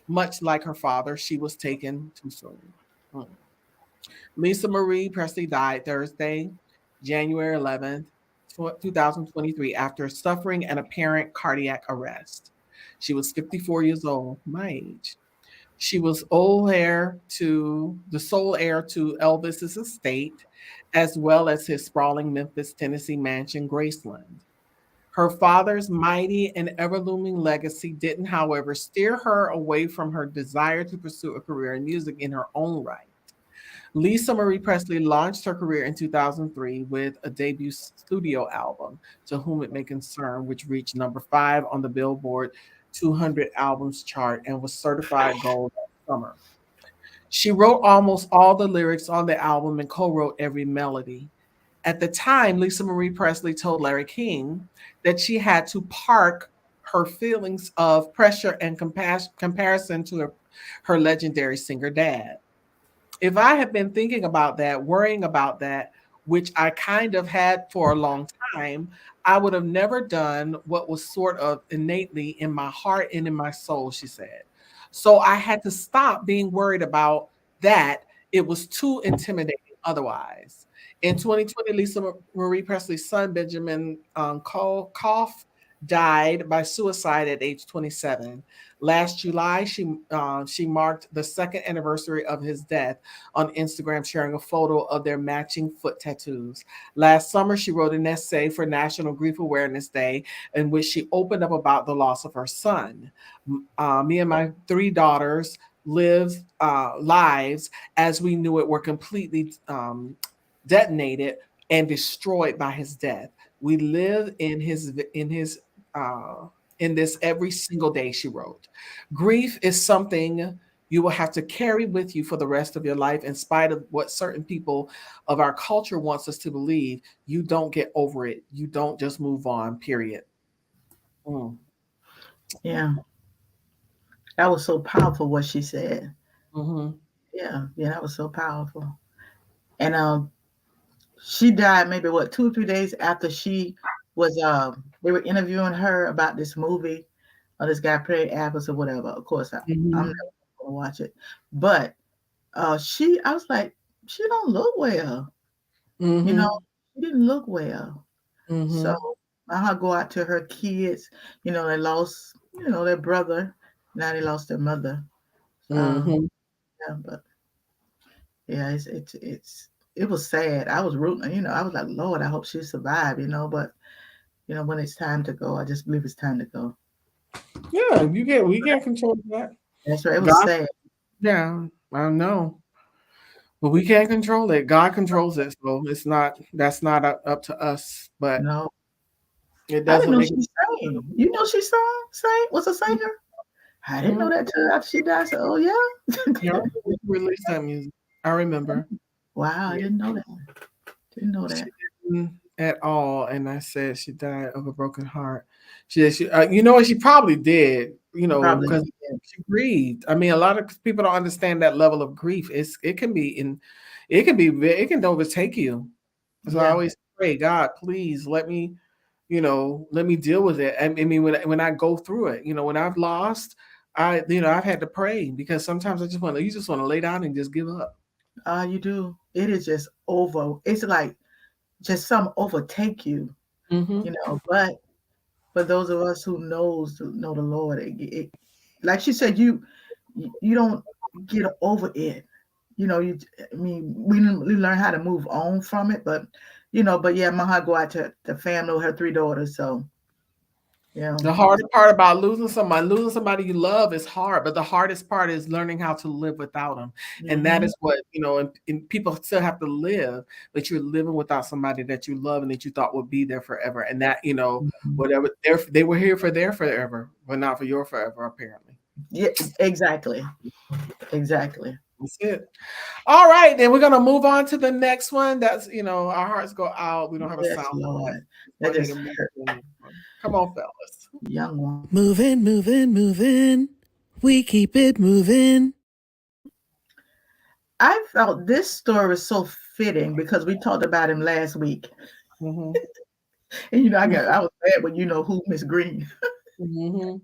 [SPEAKER 1] much like her father, she was taken too soon. Lisa Marie Presley died Thursday, January 11th, 2023, after suffering an apparent cardiac arrest. She was 54 years old, my age. She was the sole heir to Elvis's estate, as well as his sprawling Memphis, Tennessee mansion, Graceland. Her father's mighty and ever-looming legacy didn't, however, steer her away from her desire to pursue a career in music in her own right. Lisa Marie Presley launched her career in 2003 with a debut studio album, To Whom It May Concern, which reached number 5 on the Billboard 200 albums chart and was certified gold that summer. She wrote almost all the lyrics on the album and co-wrote every melody. At the time, Lisa Marie Presley told Larry King that she had to park her feelings of pressure and comparison to her legendary singer dad. If I had been thinking about that, worrying about that, which I kind of had for a long time, I would have never done what was sort of innately in my heart and in my soul, she said. So I had to stop being worried about that. It was too intimidating otherwise. In 2020, Lisa Marie Presley's son, Benjamin Koff, died by suicide at age 27. Last July, she marked the second anniversary of his death on Instagram, sharing a photo of their matching foot tattoos. Last summer, she wrote an essay for National Grief Awareness Day in which she opened up about the loss of her son. Me and my 3 daughters lives as we knew it were completely detonated and destroyed by his death. We live in this every single day, she wrote. Grief is something you will have to carry with you for the rest of your life, in spite of what certain people of our culture wants us to believe. You don't get over it. You don't just move on, period.
[SPEAKER 2] Yeah. That was so powerful what she said.
[SPEAKER 1] Mm-hmm.
[SPEAKER 2] Yeah, that was so powerful. And she died maybe 2 or 3 days after she was they were interviewing her about this movie, or this guy Perry Apples or whatever. Of course, I'm never gonna watch it. But I was like, she don't look well.
[SPEAKER 1] Mm-hmm.
[SPEAKER 2] She didn't look well.
[SPEAKER 1] Mm-hmm.
[SPEAKER 2] So I'll go out to her kids. They lost, their brother. Now they lost their mother.
[SPEAKER 1] Mm-hmm.
[SPEAKER 2] Yeah, but yeah, it was sad. I was rooting, I was like, Lord, I hope she survived, but when it's time to go, I just believe it's time to go.
[SPEAKER 1] Yeah, we can't control that.
[SPEAKER 2] That's right. It was sad.
[SPEAKER 1] Yeah, I know. But we can't control it. God controls it. So that's not up to us. But
[SPEAKER 2] no,
[SPEAKER 1] it
[SPEAKER 2] I didn't
[SPEAKER 1] doesn't
[SPEAKER 2] know
[SPEAKER 1] make
[SPEAKER 2] she sang. She was a singer. I didn't know that till after she died. So, oh yeah.
[SPEAKER 1] Yeah, we released that music. I remember.
[SPEAKER 2] Wow, I didn't know that. Didn't know that.
[SPEAKER 1] She didn't at all. And I said she died of a broken heart. She you know what? She probably did. Because she grieved. I mean, a lot of people don't understand that level of grief. It can overtake you. So I always pray, God, please let me, let me deal with it. I mean, when I go through it, when I've lost, I've had to pray because sometimes you just want to lay down and just give up.
[SPEAKER 2] You do. It is just over. It's like just some overtake you,
[SPEAKER 1] Mm-hmm.
[SPEAKER 2] But those of us who know the Lord, like she said, you don't get over it. I mean, we learn how to move on from it, but yeah, my heart go out to the family, her 3 daughters. So, yeah.
[SPEAKER 1] The hardest part about losing somebody you love is hard, but the hardest part is learning how to live without them. And that is what, and people still have to live, but you're living without somebody that you love and that you thought would be there forever. And that, whatever they were here for their forever, but not for your forever, apparently.
[SPEAKER 2] Yeah, exactly. Exactly.
[SPEAKER 1] That's it. All right, then we're gonna move on to the next one. That's our hearts go out. We don't have a
[SPEAKER 2] Yes,
[SPEAKER 1] sound.
[SPEAKER 2] Lord. That just hurt.
[SPEAKER 1] Come on, fellas.
[SPEAKER 2] Young one.
[SPEAKER 4] Moving, moving, moving. We keep it moving.
[SPEAKER 2] I felt this story was so fitting because we talked about him last week.
[SPEAKER 1] Mm-hmm.
[SPEAKER 2] And I was mad when who, Miss Green.
[SPEAKER 1] Mm-hmm.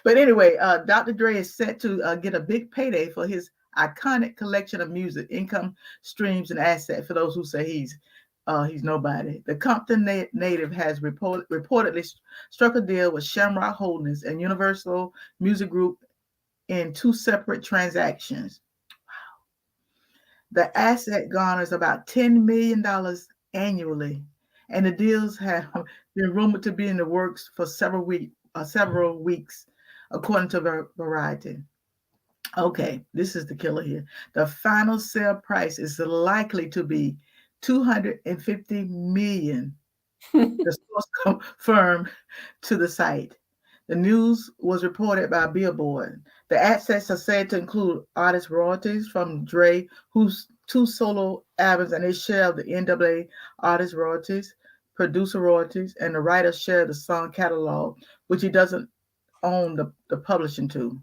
[SPEAKER 2] But anyway, Dr. Dre is set to get a big payday for his iconic collection of music, income streams, and assets. For those who say he's nobody, the Compton native has reportedly struck a deal with Shamrock Holdings and Universal Music Group in 2 separate transactions. Wow. The asset garners about $10 million annually, and the deals have been rumored to be in the works for several weeks, according to Variety. Okay, this is the killer here. The final sale price is likely to be $250 million. The source confirmed to the site. The news was reported by Billboard. The assets are said to include artist royalties from Dre, whose 2 solo albums and his share of the NWA artist royalties, producer royalties, and the writer's share of the song catalog, which he doesn't own the publishing to.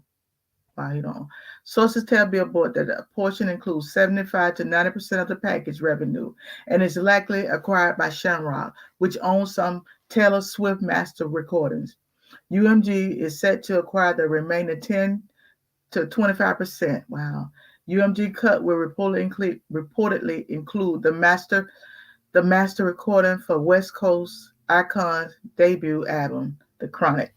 [SPEAKER 2] Wow, you don't. Sources tell Billboard that a portion includes 75 to 90% of the package revenue and is likely acquired by Shamrock, which owns some Taylor Swift master recordings. UMG is set to acquire the remaining 10 to 25%. Wow. UMG cut will reportedly include the master recording for West Coast Icon's debut album, The Chronic.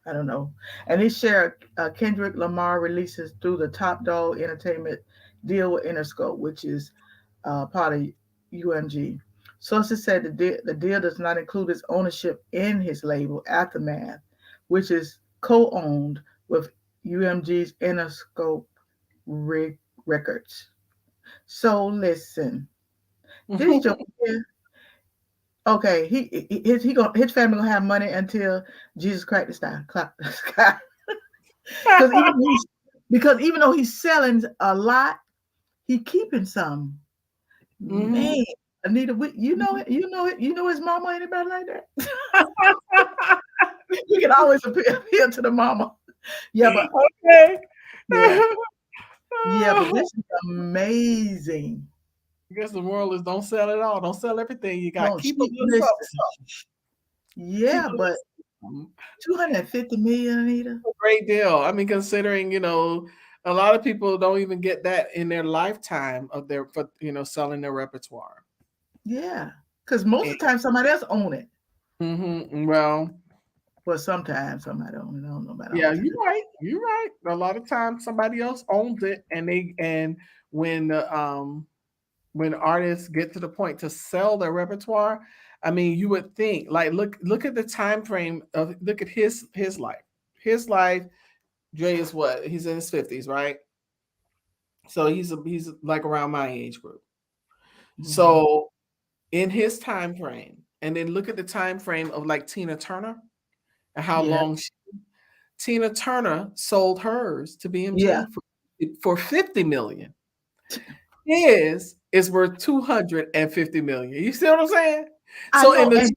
[SPEAKER 2] I don't know. And his share, Kendrick Lamar releases through the Top Dog Entertainment deal with Interscope, which is part of UMG. Sources said the deal does not include his ownership in his label, Aftermath, which is co-owned with UMG's Interscope Records. So listen, this joke here, okay, his family gonna have money until Jesus cracked the sky. Because even though he's selling a lot, he keeping some.
[SPEAKER 1] Mm-hmm.
[SPEAKER 2] Man, Anita, you know his mama, anybody like that? You can always appeal to the mama. Yeah, but
[SPEAKER 1] okay.
[SPEAKER 2] Yeah, but this is amazing.
[SPEAKER 1] I guess the moral is don't sell it all. Don't sell everything. You got to keep a little something.
[SPEAKER 2] Yeah, but 250 million, Anita.
[SPEAKER 1] A great deal. I mean, considering, a lot of people don't even get that in their lifetime of selling their repertoire.
[SPEAKER 2] Yeah, because most of the time somebody else own it.
[SPEAKER 1] Mm-hmm. Well,
[SPEAKER 2] sometimes somebody own it. I don't know about.
[SPEAKER 1] Yeah, you're right. You're right. A lot of times somebody else owns it, and when artists get to the point to sell their repertoire, I mean, you would think look at the time frame of look at his life. His life, Dre is what? He's in his 50s, right? So he's like around my age group. Mm-hmm. So in his time frame, and then look at the time frame of like Tina Turner and how long Tina Turner sold hers to BMG for $50 million. His is worth $250 million. You see what I'm saying? So in the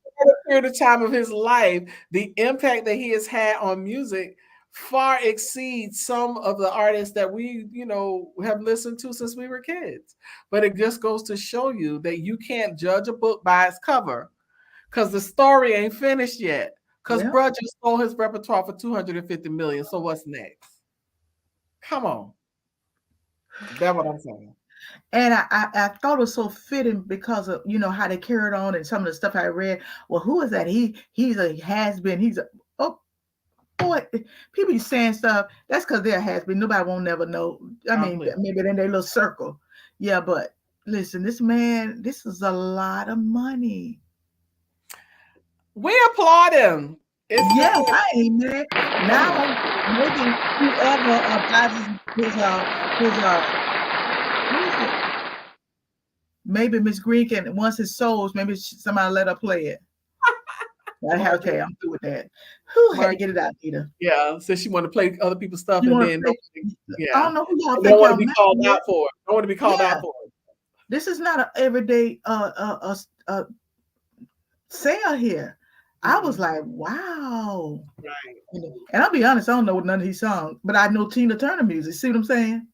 [SPEAKER 1] period of time of his life, the impact that he has had on music far exceeds some of the artists that we, have listened to since we were kids. But it just goes to show you that you can't judge a book by its cover because the story ain't finished yet. Because
[SPEAKER 2] Yeah.
[SPEAKER 1] Bruh just sold his repertoire for $250 million. So what's next? Come on. That's what I'm saying.
[SPEAKER 2] And I thought it was so fitting because of how they carried on and some of the stuff I read. Well, who is that? He's a has been. He's a oh boy. People be saying stuff. That's because they're has been. Nobody won't never know. I mean, maybe in their little circle. Yeah, but listen, this man, this is a lot of money.
[SPEAKER 1] We applaud him.
[SPEAKER 2] Yeah, I ain't mad. Now maybe whoever advises maybe Miss Green can, once it souls, maybe somebody let her play it. Okay, I'm through with that. Who had to get it out, Anita?
[SPEAKER 1] Yeah, so she want to play other people's stuff and then
[SPEAKER 2] I don't know who y'all think
[SPEAKER 1] don't want
[SPEAKER 2] y'all
[SPEAKER 1] to be called out for it. Don't want to be called out for it.
[SPEAKER 2] This is not an everyday sale here. I was like, wow.
[SPEAKER 1] Right.
[SPEAKER 2] And I'll be honest, I don't know none of these songs, but I know Tina Turner music. See what I'm saying?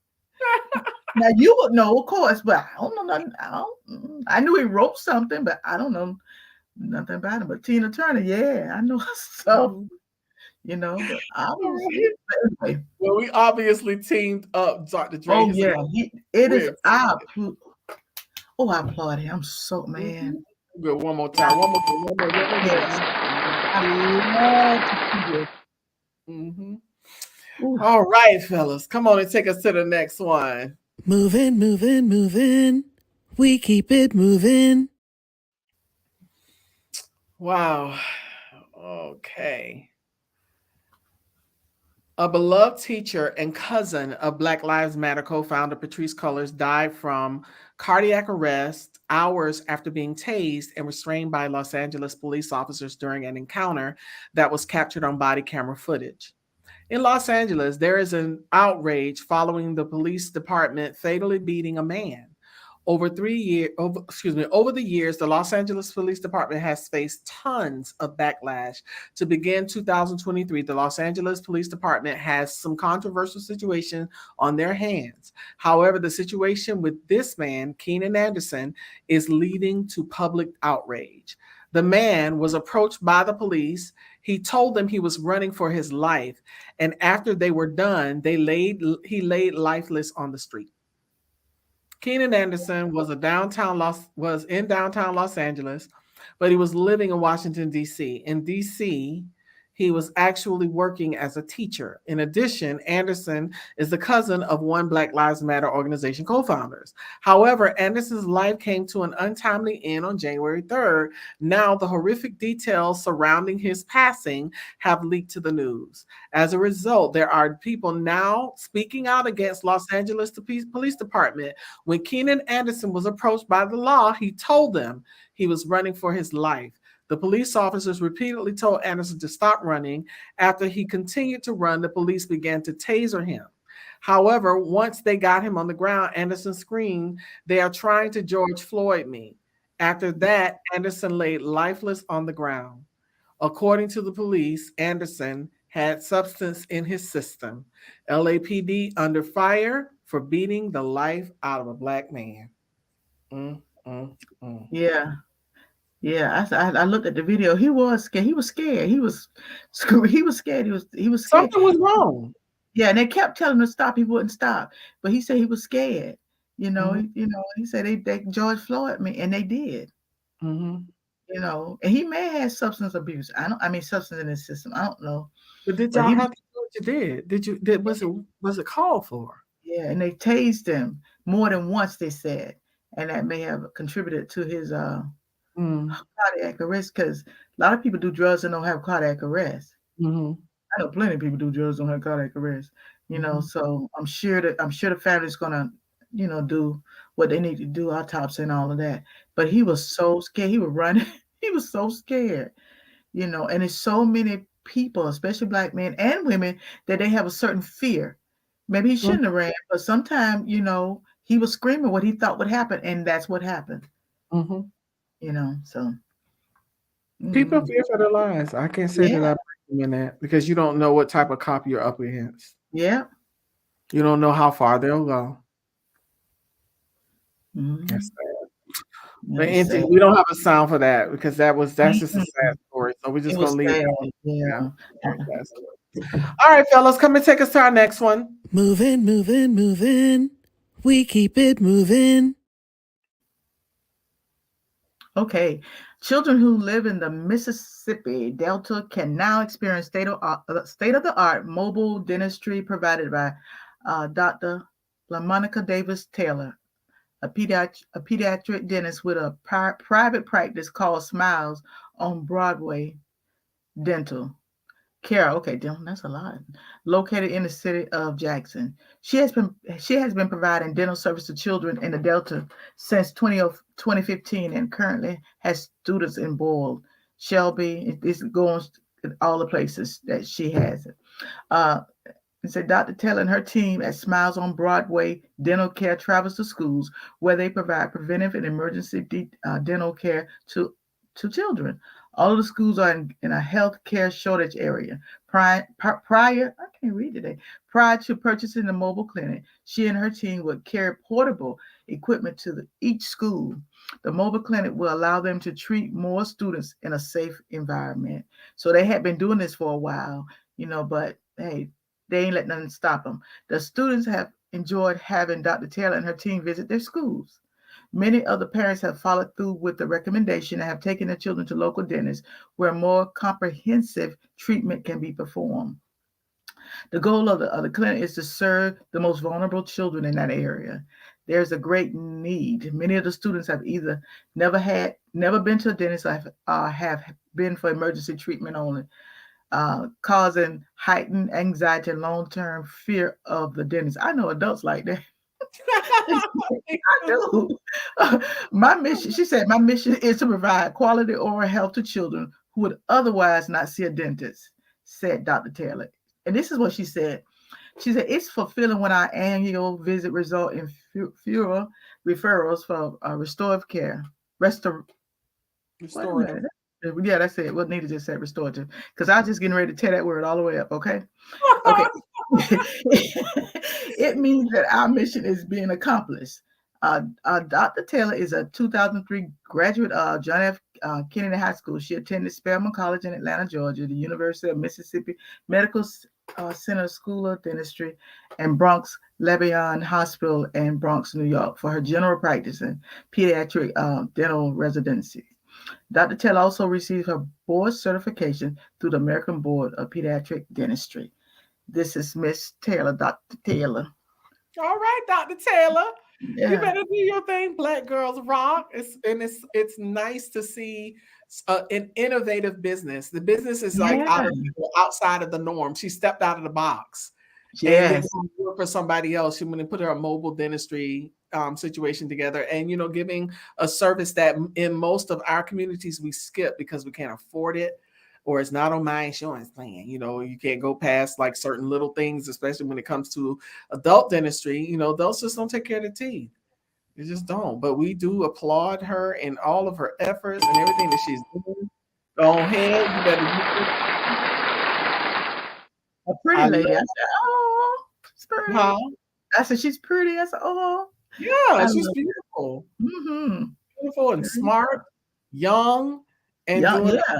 [SPEAKER 2] Now you would know, of course, but I don't know nothing. I knew he wrote something, but I don't know nothing about him. But Tina Turner, yeah, I know stuff. But obviously, anyway.
[SPEAKER 1] Well, we obviously teamed up, Dr. Dre.
[SPEAKER 2] Oh yeah, it is. I applaud him. I'm so man.
[SPEAKER 1] Good. One more time. One more.
[SPEAKER 2] Yes. I love to see this.
[SPEAKER 1] All right, fellas, come on and take us to the next one.
[SPEAKER 7] Moving, moving, moving. We keep it moving.
[SPEAKER 1] Wow. Okay. A beloved teacher and cousin of Black Lives Matter co-founder Patrisse Cullors died from cardiac arrest hours after being tased and restrained by Los Angeles police officers during an encounter that was captured on body camera footage. In Los Angeles, there is an outrage following the police department fatally beating a man. Over the years, the Los Angeles Police Department has faced tons of backlash. To begin 2023, the Los Angeles Police Department has some controversial situation on their hands. However, the situation with this man, Keenan Anderson, is leading to public outrage. The man was approached by the police. He told them he was running for his life, and after they were done, he laid lifeless on the street. Keenan Anderson was in downtown Los Angeles, but he was living in Washington, D.C. In D.C., he was actually working as a teacher. In addition, Anderson is the cousin of one Black Lives Matter organization co-founders. However, Anderson's life came to an untimely end on January 3rd. Now, the horrific details surrounding his passing have leaked to the news. As a result, there are people now speaking out against Los Angeles Police Department. When Keenan Anderson was approached by the law, he told them he was running for his life. The police officers repeatedly told Anderson to stop running. After he continued to run, the police began to taser him. However, once they got him on the ground, Anderson screamed, "They are trying to George Floyd me." After that, Anderson laid lifeless on the ground. According to the police, Anderson had substance in his system. LAPD under fire for beating the life out of a Black man.
[SPEAKER 2] Yeah. Yeah, I looked at the video. He was scared. He was scared. He was scared. He was scared.
[SPEAKER 1] Something was wrong.
[SPEAKER 2] Yeah, and they kept telling him to stop. He wouldn't stop. But he said he was scared. He said they George Floyd me, and they did. And he may have substance abuse. Substance in his system. I don't know.
[SPEAKER 1] But did y'all have to do what you did? Was it called for?
[SPEAKER 2] Yeah, and they tased him more than once, they said, and that may have contributed to his cardiac arrest, because a lot of people do drugs and don't have cardiac arrest. I know plenty of people do drugs don't have cardiac arrest. So I'm sure the family's gonna, do what they need to do, autopsy and all of that. But he was so scared. He was running. He was so scared. And it's so many people, especially Black men and women, that they have a certain fear. Maybe he shouldn't have ran, but sometimes, he was screaming what he thought would happen, and that's what happened. So
[SPEAKER 1] people fear for their lives. I can't say that. a minute, because you don't know what type of cop you're up against.
[SPEAKER 2] Yeah.
[SPEAKER 1] You don't know how far they'll go.
[SPEAKER 2] Mhm.
[SPEAKER 1] That's sad.
[SPEAKER 2] It
[SPEAKER 1] But
[SPEAKER 2] was sad.
[SPEAKER 1] we don't have a sound for that because that's just a
[SPEAKER 2] Mhm.
[SPEAKER 1] sad story. So we're
[SPEAKER 2] It
[SPEAKER 1] just
[SPEAKER 2] was
[SPEAKER 1] gonna leave
[SPEAKER 2] sad.
[SPEAKER 1] that one. Yeah.
[SPEAKER 2] Yeah.
[SPEAKER 1] Very sad story. All right, fellas, come and take us to our next one.
[SPEAKER 7] Moving, moving, moving. We keep it moving.
[SPEAKER 2] Okay. Children who live in the Mississippi Delta can now experience state-of-the-art mobile dentistry provided by Dr. LaMonica Davis Taylor, a pediatric dentist with a private practice called Smiles on Broadway Dental Care. Okay, that's a lot. Located in the city of Jackson. She has been providing dental service to children in the Delta since 2015 and currently has students in Boyle, Shelby. It's going all the places that she has it. And said Dr. Taylor and her team at Smiles on Broadway Dental Care travels to schools where they provide preventive and emergency dental care to children. All of the schools are in a health care shortage area. I can't read today. Prior to purchasing the mobile clinic, she and her team would carry portable equipment to each school. The mobile clinic will allow them to treat more students in a safe environment. So they had been doing this for a while, but hey, they ain't let nothing stop them. The students have enjoyed having Dr. Taylor and her team visit their schools. Many other parents have followed through with the recommendation and have taken their children to local dentists where more comprehensive treatment can be performed. The goal of the clinic is to serve the most vulnerable children in that area. There's a great need. Many of the students have either never been to a dentist or have been for emergency treatment only, causing heightened anxiety and long-term fear of the dentist. I know adults like that. I do. My mission, she said, my mission is to provide quality oral health to children who would otherwise not see a dentist, said Dr. Taylor. And this is what she said. She said, it's fulfilling when our annual visit result in fewer referrals for restorative care.
[SPEAKER 1] Restorative.
[SPEAKER 2] Yeah, that's it. What Nita just said, restorative. Because I was just getting ready to tear that word all the way up, okay? Okay. It means that our mission is being accomplished. Dr. Taylor is a 2003 graduate of John F. Kennedy High School. She attended Spelman College in Atlanta, Georgia, the University of Mississippi Medical Center School of Dentistry, and Bronx Lebanon Hospital in Bronx, New York, for her general practice and pediatric dental residency. Dr. Taylor also received her board certification through the American Board of Pediatric Dentistry. This is Miss Taylor, Dr. Taylor.
[SPEAKER 1] All right, Dr. Taylor.
[SPEAKER 2] Yeah.
[SPEAKER 1] You better do your thing. Black girls rock. It's nice to see an innovative business. The business is like outside of the norm. She stepped out of the box.
[SPEAKER 2] Yes.
[SPEAKER 1] And then work for somebody else. She went and put her mobile dentistry situation together, and giving a service that in most of our communities we skip because we can't afford it, or it's not on my insurance plan. You can't go past like certain little things, especially when it comes to adult dentistry. Those just don't take care of the teeth. They just don't. But we do applaud her in all of her efforts and everything that she's doing. Go ahead, you better do it.
[SPEAKER 2] A pretty lady. I said, oh, she's pretty.
[SPEAKER 1] Huh?
[SPEAKER 2] I said, she's pretty. I said, oh.
[SPEAKER 1] Yeah, she's beautiful.
[SPEAKER 2] Mm-hmm.
[SPEAKER 1] Beautiful and smart, young, and doing
[SPEAKER 2] yeah.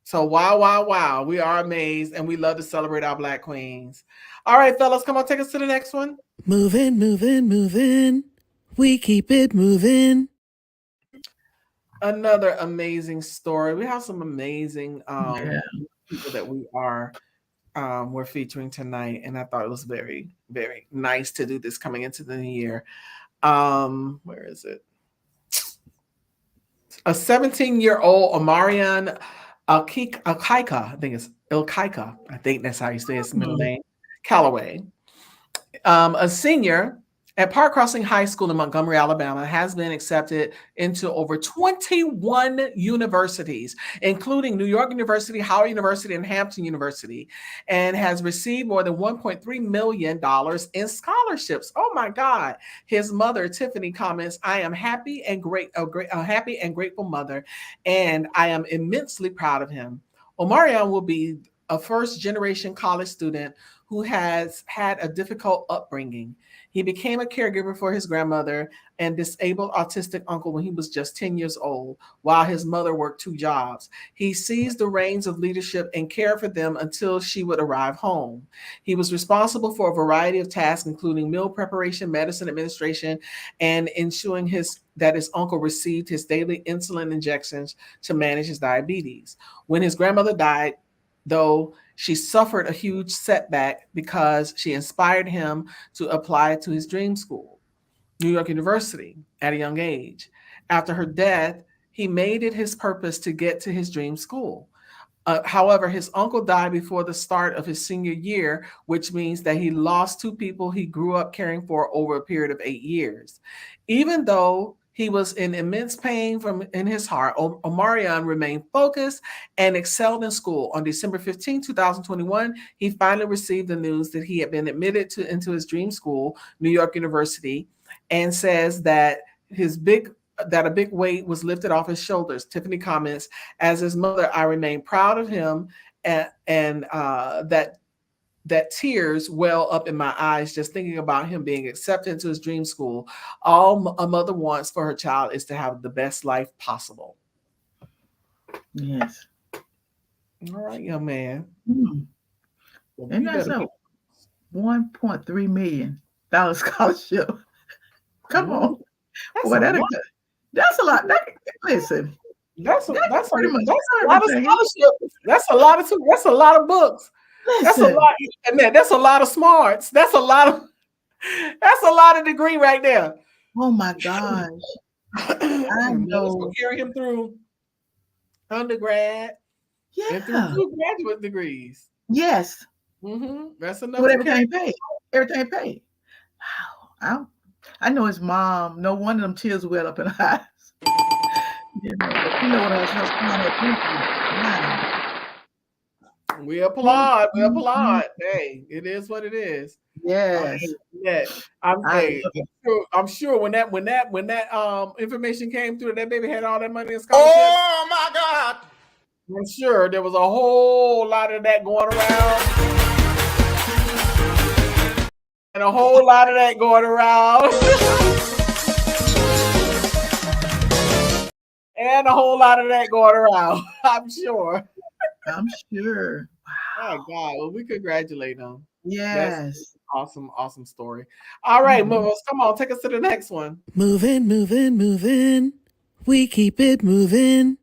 [SPEAKER 1] So wow. We are amazed, and we love to celebrate our Black queens. All right, fellas, come on, take us to the next one.
[SPEAKER 7] Moving, moving, moving. We keep it moving.
[SPEAKER 1] Another amazing story. We have some amazing people that we're featuring tonight, and I thought it was very, very nice to do this coming into the new year. Where is it? A 17-year-old Omarion Alkaika, I think it's Ilkaika. I think that's how you say his middle name. Calloway, a senior at Park Crossing High School in Montgomery, Alabama, has been accepted into over 21 universities, including New York University, Howard University, and Hampton University, and has received more than $1.3 million in scholarships. Oh my God. His mother, Tiffany, comments, I am happy and grateful mother, and I am immensely proud of him. Omarion will be a first-generation college student who has had a difficult upbringing. He became a caregiver for his grandmother and disabled autistic uncle when he was just 10 years old, while his mother worked 2 jobs. He seized the reins of leadership and cared for them until she would arrive home. He was responsible for a variety of tasks, including meal preparation, medicine administration, and ensuring that his uncle received his daily insulin injections to manage his diabetes. When his grandmother died, though, she suffered a huge setback because she inspired him to apply to his dream school, New York University, at a young age. After her death, he made it his purpose to get to his dream school. However, his uncle died before the start of his senior year, which means that he lost 2 people he grew up caring for over a period of 8 years. Even though he was in immense pain in his heart, Omarion remained focused and excelled in school. On December 15, 2021, he finally received the news that he had been admitted into his dream school, New York University, and says that a big weight was lifted off his shoulders. Tiffany comments, as his mother, I remain proud of him, and that tears well up in my eyes just thinking about him being accepted into his dream school. All a mother wants for her child is to have the best life possible.
[SPEAKER 2] Yes.
[SPEAKER 1] All right, young man.
[SPEAKER 2] Well, and that's a $1.3 million scholarship. Come on. That's a lot. Listen.
[SPEAKER 1] That's a lot of scholarships. That's a lot of books. Listen. That's a lot. And that's a lot of smarts. That's a lot of degree right there.
[SPEAKER 2] Oh my gosh. I know.
[SPEAKER 1] Carry him through undergrad.
[SPEAKER 2] Yeah.
[SPEAKER 1] And through 2 graduate degrees.
[SPEAKER 2] Yes.
[SPEAKER 1] That's enough.
[SPEAKER 2] But everything paid. Everything paid. Wow. I know his mom. No one of them tears well up in her eyes. You know what else? Wow.
[SPEAKER 1] We applaud. We applaud. Hey, it is what it is.
[SPEAKER 2] Yes.
[SPEAKER 1] I'm sure when that information came through, that baby had all that money in scholarship.
[SPEAKER 4] Oh my God!
[SPEAKER 1] I'm sure there was a whole lot of that going around. And a whole lot of that going around. And a whole lot of that going around. I'm sure.
[SPEAKER 2] Wow.
[SPEAKER 1] Oh God. Well, we congratulate them.
[SPEAKER 2] Yes.
[SPEAKER 1] That's awesome story. All right, movers. Come on, take us to the next one.
[SPEAKER 7] Moving. We keep it moving.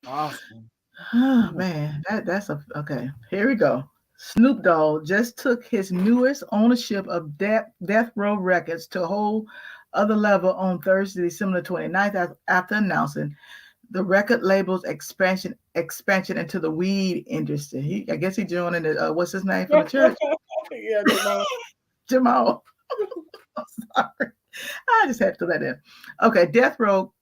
[SPEAKER 1] Awesome.
[SPEAKER 2] Oh man, that's okay. Here we go. Snoop Dogg just took his newest ownership of Death Row Records to a whole other level on Thursday, December 29th, after announcing the record label's expansion into the weed industry. I guess he joined in the what's his name from the church?
[SPEAKER 1] Yeah,
[SPEAKER 2] Jamal. I'm sorry. I just had to throw that in. Okay, Death Row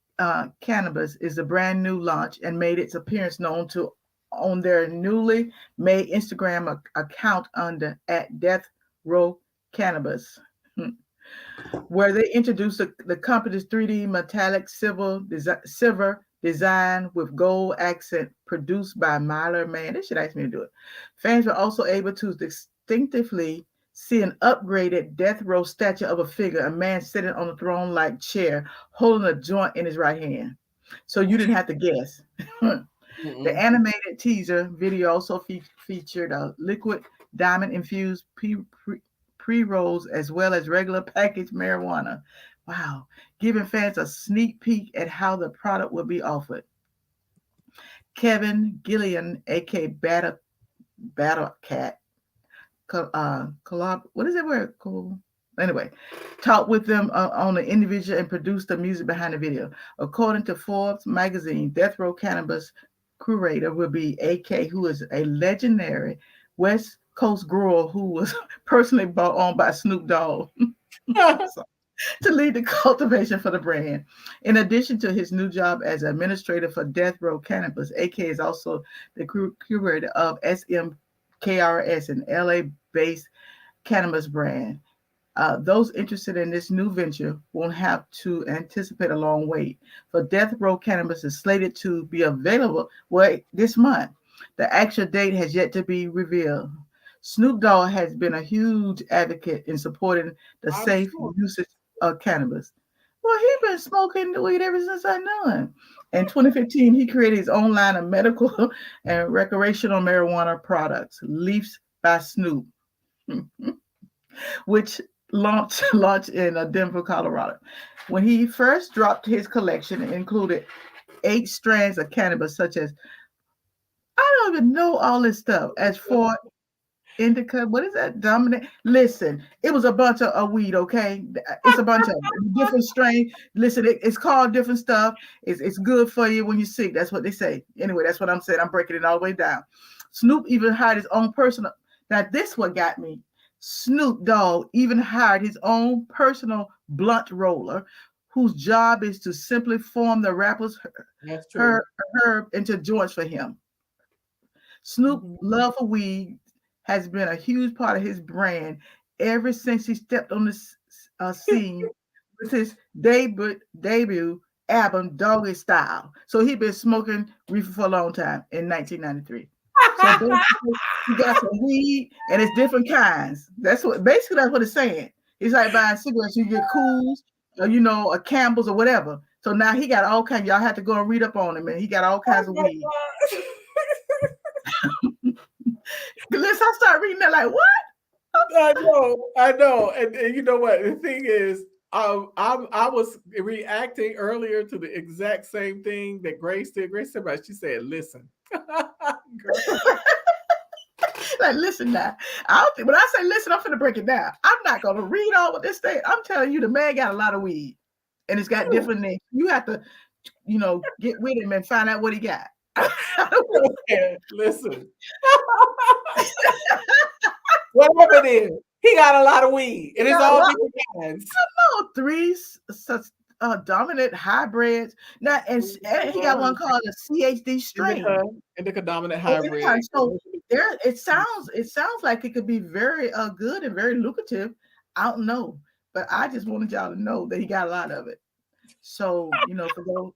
[SPEAKER 2] Cannabis is a brand new launch and made its appearance known on their newly made Instagram account under @Death Row Cannabis, where they introduced the company's 3D metallic silver design with gold accent produced by Myler Man. They should ask me to do it. Fans were also able to distinctively see an upgraded death row statue of a figure, a man sitting on a throne-like chair, holding a joint in his right hand. So you didn't have to guess. The animated teaser video also featured a liquid diamond-infused pre-rolls as well as regular packaged marijuana. Wow. Giving fans a sneak peek at how the product will be offered. Kevin Gillian, a.k.a. Battle Cat, what is that word? Cool. Anyway, talked with them on the individual and produced the music behind the video. According to Forbes magazine, Death Row Cannabis curator will be AK, who is a legendary West Coast grower who was personally brought on by Snoop Dogg to lead the cultivation for the brand. In addition to his new job as administrator for Death Row Cannabis, AK is also the curator of SMKRS, an LA-based cannabis brand. Those interested in this new venture won't have to anticipate a long wait. For Death Row Cannabis is slated to be available this month. The actual date has yet to be revealed. Snoop Dogg has been a huge advocate in supporting the safe usage of cannabis. Well, he's been smoking weed ever since I knew him. In 2015, he created his own line of medical and recreational marijuana products, Leafs by Snoop, which launched in Denver, Colorado. When he first dropped his collection, it included 8 strands of cannabis, such as, I don't even know all this stuff, as for indica, what is that? Dominant. Listen, it was a bunch of weed, okay? It's a bunch of different strains. Listen, it's called different stuff. It's good for you when you're sick. That's what they say. Anyway, that's what I'm saying. I'm breaking it all the way down. Snoop even hired his own personal. Now, this what got me. Snoop Dogg even hired his own personal blunt roller, whose job is to simply form the rapper's herb into joints for him. Snoop's love for weed has been a huge part of his brand ever since he stepped on the scene with his debut album, Doggy Style. So he's been smoking reefer for a long time in 1993. So basically, you got some weed, and it's different kinds. That's what it's saying. It's like buying cigarettes. You get Cools, or a Campbell's or whatever. So now he got all kinds. Y'all have to go and read up on him, and he got all kinds of weed. Listen, I start reading that like, what?
[SPEAKER 1] I know. And you know what? The thing is, I was reacting earlier to the exact same thing that Grace did. Grace said, she said, listen.
[SPEAKER 2] Like, listen now. When I say listen, I'm finna break it down. I'm not gonna read all what this thing. I'm telling you, the man got a lot of weed. And it's got different names. You have to, get with him and find out what he got.
[SPEAKER 1] Listen. Whatever it is, he got a lot of weed. And it's all different kinds.
[SPEAKER 2] I know 3 such dominant hybrids. Now, and he got one called a CHD strain.
[SPEAKER 1] Indica dominant hybrid.
[SPEAKER 2] So it sounds like it could be very good and very lucrative. I don't know, but I just wanted y'all to know that he got a lot of it. So for those.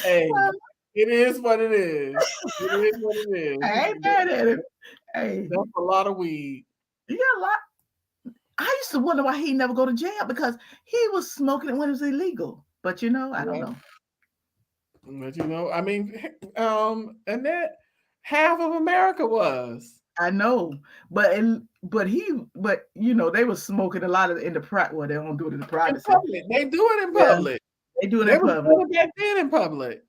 [SPEAKER 1] Hey, it is what it is. It is what it is.
[SPEAKER 2] I ain't mad at him. Hey,
[SPEAKER 1] that's a lot of weed.
[SPEAKER 2] You got a lot. I used to wonder why he never go to jail, because he was smoking it when it was illegal. But I don't know.
[SPEAKER 1] But I mean, Annette, half of America was.
[SPEAKER 2] I know, but they were smoking a lot of in the private. Well, they don't do it in the private.
[SPEAKER 1] They do it in public.
[SPEAKER 2] Yeah, they do it in public.
[SPEAKER 1] Back then in public.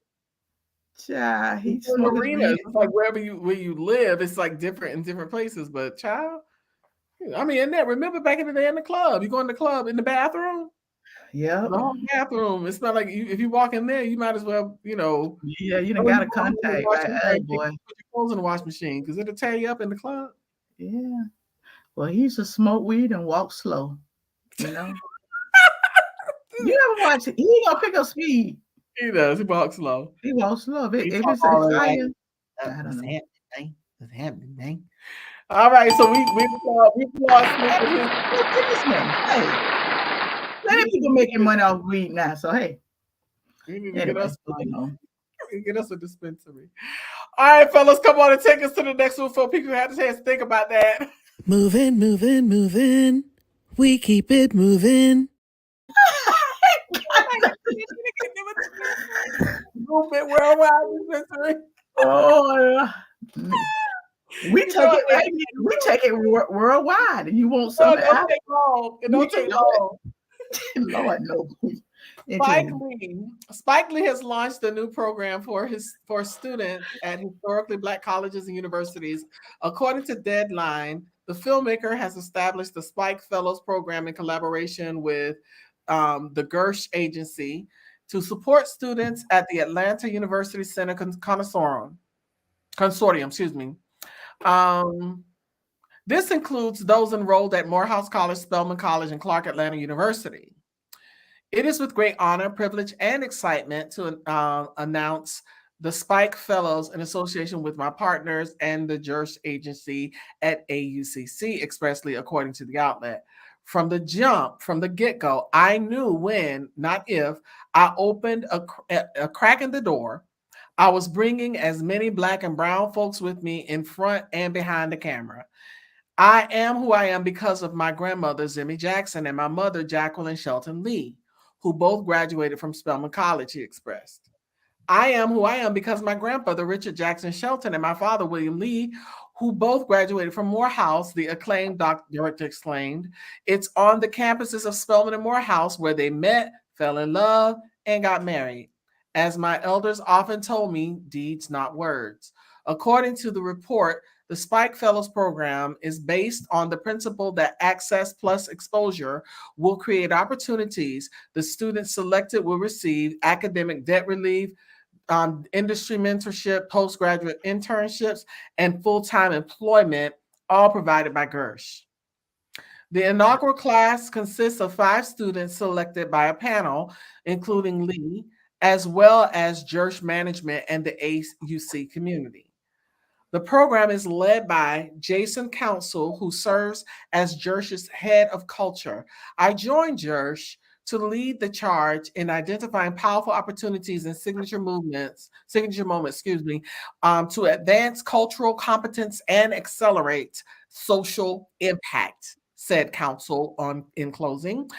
[SPEAKER 2] Child, he's
[SPEAKER 1] smoking arenas. It's like where you live, it's like different in different places. But child, I mean, Annette, remember back in the day in the club, you go in the club in the bathroom.
[SPEAKER 2] Yeah,
[SPEAKER 1] the whole bathroom. It's not like if you walk in there, you might as well,
[SPEAKER 2] Yeah, you done got a contact. Hey, boy,
[SPEAKER 1] put your clothes in the wash machine because it'll tear you up in the club.
[SPEAKER 2] Yeah. Well, he used to smoke weed and walk slow. You ever watch it? He ain't gonna pick up speed.
[SPEAKER 1] He does. He walks slow.
[SPEAKER 2] He walks slow. If it's fire, I don't know.
[SPEAKER 3] What's happening, man?
[SPEAKER 1] All right, so we lost.
[SPEAKER 2] Hey, many people making money off weed now. So hey,
[SPEAKER 1] we need to get us a dispensary. All right, fellas, come on and take us to the next one for people who had a chance to think about that.
[SPEAKER 7] Moving, moving, moving. We keep it moving.
[SPEAKER 1] Movement worldwide dispensary.
[SPEAKER 2] Oh, we take it worldwide, and you want something.
[SPEAKER 1] It don't take long.
[SPEAKER 2] Lord no.
[SPEAKER 1] Spike Lee has launched a new program for students at historically Black colleges and universities. According to Deadline, the filmmaker has established the Spike Fellows program in collaboration with the Gersh Agency to support students at the Atlanta University Center Consortium. This includes those enrolled at Morehouse College, Spelman College, and Clark Atlanta University. It is with great honor, privilege, and excitement to announce the Spike Fellows in association with my partners and the Gersh Agency at AUCC, expressly according to the outlet. From the get-go, I knew when, not if, I opened a crack in the door, I was bringing as many Black and brown folks with me in front and behind the camera. I am who I am because of my grandmother, Zimmy Jackson, and my mother, Jacqueline Shelton Lee, who both graduated from Spelman College, he expressed. I am who I am because my grandfather, Richard Jackson Shelton, and my father, William Lee, who both graduated from Morehouse, the acclaimed director exclaimed. It's on the campuses of Spelman and Morehouse where they met, fell in love, and got married. As my elders often told me, deeds, not words. According to the report, the Spike Fellows program is based on the principle that access plus exposure will create opportunities. The students selected will receive academic debt relief, industry mentorship, postgraduate internships, and full-time employment, all provided by Gersh. The inaugural class consists of 5 students selected by a panel, including Lee, as well as Gersh management and the AUC community. The program is led by Jason Council, who serves as Gersh's head of culture. I joined Gersh to lead the charge in identifying powerful opportunities and signature moments, to advance cultural competence and accelerate social impact, said Council in closing.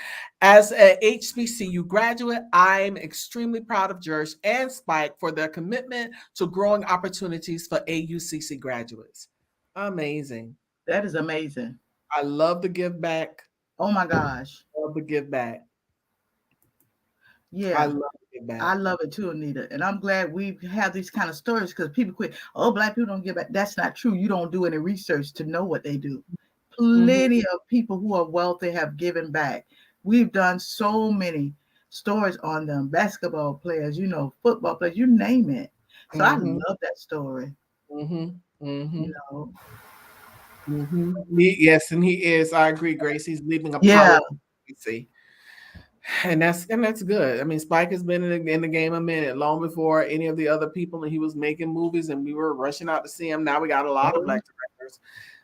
[SPEAKER 1] As a HBCU graduate, I'm extremely proud of Gersh and Spike for their commitment to growing opportunities for AUCC graduates. Amazing.
[SPEAKER 2] That is amazing.
[SPEAKER 1] I love the give back.
[SPEAKER 2] Oh my gosh.
[SPEAKER 1] Love the give back.
[SPEAKER 2] Yeah,
[SPEAKER 1] I love to give back.
[SPEAKER 2] I love it too, Anita. And I'm glad we have these kind of stories because people quit, oh, Black people don't give back. That's not true. You don't do any research to know what they do. Plenty of people who are wealthy have given back. We've done so many stories on them. Basketball players, football players, you name it. So I love that story.
[SPEAKER 1] Yes, and he is. I agree, Grace. He's leaving a
[SPEAKER 2] Yeah.
[SPEAKER 1] power legacy. And that's good. I mean, Spike has been in the game a minute, long before any of the other people, and he was making movies, and we were rushing out to see him. Now we got a lot of Black directors.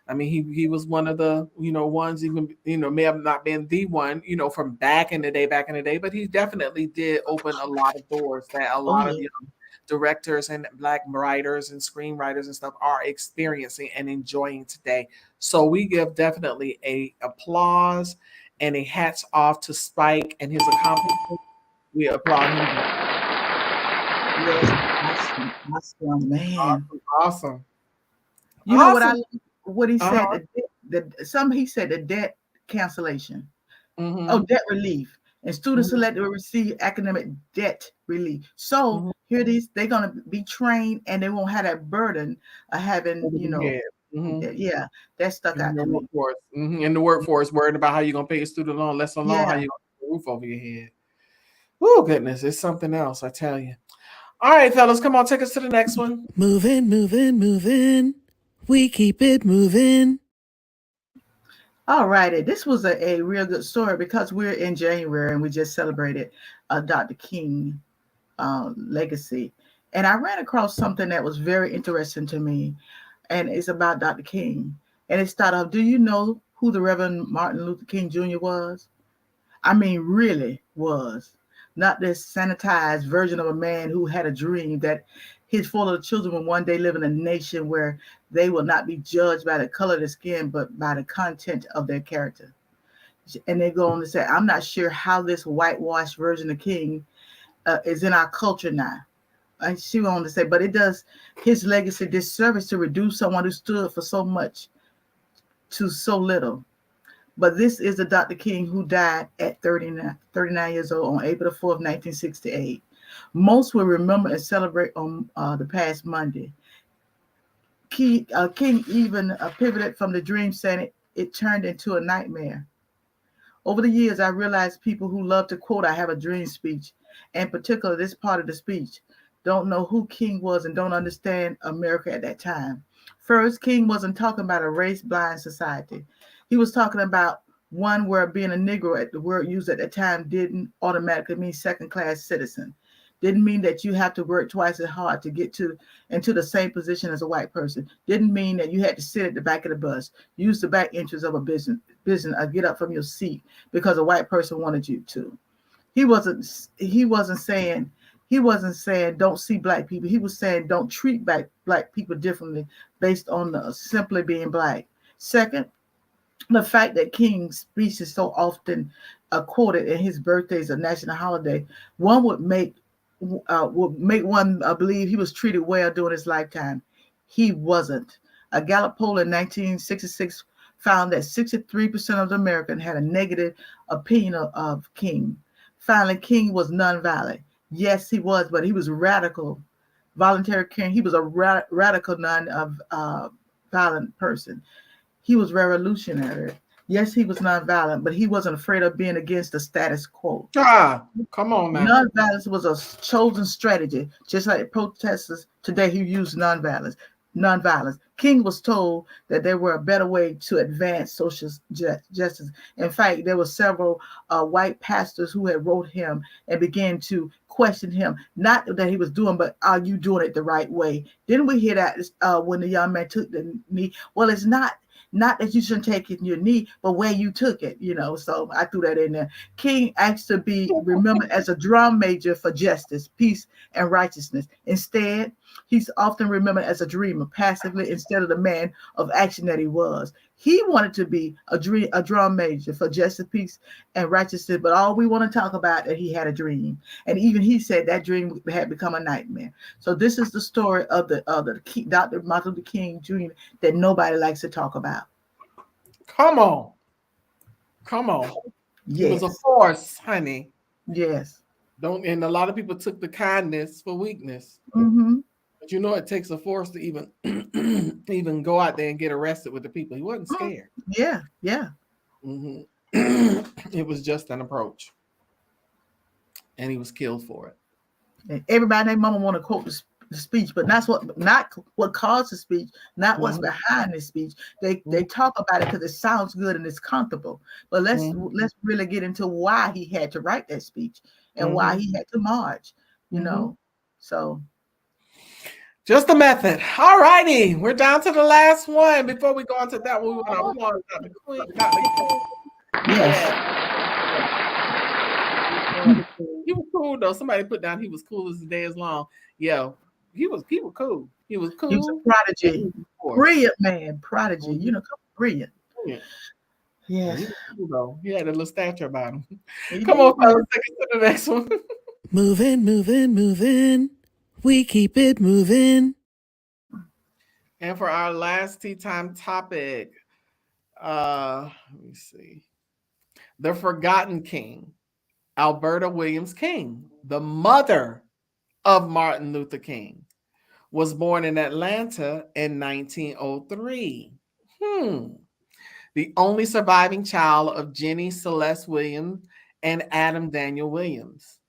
[SPEAKER 1] I mean, he was one of the ones, even may have not been the one from back in the day, but he definitely did open a lot of doors that a lot of young directors and Black writers and screenwriters and stuff are experiencing and enjoying today. So we give definitely a applause and a hats off to Spike and his accomplishments. We applaud him.
[SPEAKER 2] Yes, awesome, man.
[SPEAKER 1] Awesome.
[SPEAKER 2] You know what he said? He said the debt cancellation. Debt relief. And students selected will receive academic debt relief. So here it is, they're going to be trained and they won't have that burden of having, yeah, that stuck out to me.
[SPEAKER 1] In the workforce, worried about how you're going to pay your student loan, less alone how you're going to put a roof over your head. Oh, goodness, it's something else, I tell you. All right, fellas, come on, take us to the next one.
[SPEAKER 7] Moving, moving, moving. We keep it moving.
[SPEAKER 2] All righty. This was a real good story because we're in January and we just celebrated Dr. King legacy. And I ran across something that was very interesting to me, and it's about Dr. King. And it started off, do you know who the Reverend Martin Luther King Jr. was? I mean, really was. Not this sanitized version of a man who had a dream that his 4 little children will one day live in a nation where they will not be judged by the color of their skin, but by the content of their character. And they go on to say, I'm not sure how this whitewashed version of King is in our culture now. And she went on to say, but it does his legacy disservice to reduce someone who stood for so much to so little. But this is the Dr. King who died at 39 years old on April the 4th, 1968. Most will remember and celebrate on the past Monday. King even pivoted from the dream, saying it turned into a nightmare. Over the years, I realized people who love to quote, I have a dream speech, and particularly this part of the speech, don't know who King was and don't understand America at that time. First, King wasn't talking about a race-blind society. He was talking about one where being a Negro, the word used at that time, didn't automatically mean second-class citizen. Didn't mean that you have to work twice as hard to get into the same position as a white person. Didn't mean that you had to sit at the back of the bus, use the back entrance of a business, or get up from your seat because a white person wanted you to. He wasn't saying he wasn't saying don't see black people. He was saying don't treat black people differently based on simply being black. Second, the fact that King's speech is so often quoted in his birthday as a national holiday, one would make one believe he was treated well during his lifetime. He wasn't. A Gallup poll in 1966 found that 63% of the Americans had a negative opinion of King. Finally, King was nonviolent. Yes, he was, but he was radical. Voluntary King. He was a radical, non-violent person. He was revolutionary. Yes, he was nonviolent, but he wasn't afraid of being against the status quo.
[SPEAKER 1] Come on now.
[SPEAKER 2] Nonviolence was a chosen strategy, just like protesters today who use nonviolence. King was told that there were a better way to advance social justice. In fact, there were several white pastors who had wrote him and began to question him, not that he was doing, but are you doing it the right way? Didn't we hear that when the young man took the knee? Well, it's not that you shouldn't take it in your knee, but where you took it, so I threw that in there. King asked to be remembered as a drum major for justice, peace, and righteousness. Instead, he's often remembered as a dreamer, passively, instead of the man of action that he was. He wanted to be a drum major for justice, peace, and righteousness, but all we want to talk about that he had a dream. And even he said that dream had become a nightmare. So this is the story of the Dr. Martin Luther King Jr. that nobody likes to talk about.
[SPEAKER 1] Come on.
[SPEAKER 2] Yes.
[SPEAKER 1] It was a force, honey.
[SPEAKER 2] Yes.
[SPEAKER 1] And a lot of people took the kindness for weakness.
[SPEAKER 2] Mm-hmm.
[SPEAKER 1] But it takes a force to even go out there and get arrested with the people. He wasn't scared.
[SPEAKER 2] Yeah.
[SPEAKER 1] Mm-hmm. It was just an approach. And he was killed for it.
[SPEAKER 2] And everybody and their mama want to quote the speech, but not what caused the speech, not what's behind the speech. They talk about it because it sounds good and it's comfortable. But let's really get into why he had to write that speech and why he had to march, So
[SPEAKER 1] just the method. All righty. We're down to the last one. Before we go on to that one, we want to applaud Dr. Queen.
[SPEAKER 2] Yes.
[SPEAKER 1] He was cool though. Somebody put down he was cool as the day is long. Yeah, he was cool. He was cool.
[SPEAKER 2] He was a prodigy. Brilliant man. Prodigy. Brilliant. Yes.
[SPEAKER 1] He was cool though. He had a little stature about him. Come on, fellas, take us to the next one.
[SPEAKER 7] Moving. We keep it moving.
[SPEAKER 1] And for our last tea time topic, let me see. The Forgotten King, Alberta Williams King, the mother of Martin Luther King, was born in Atlanta in 1903. The only surviving child of Jenny Celeste Williams and Adam Daniel Williams.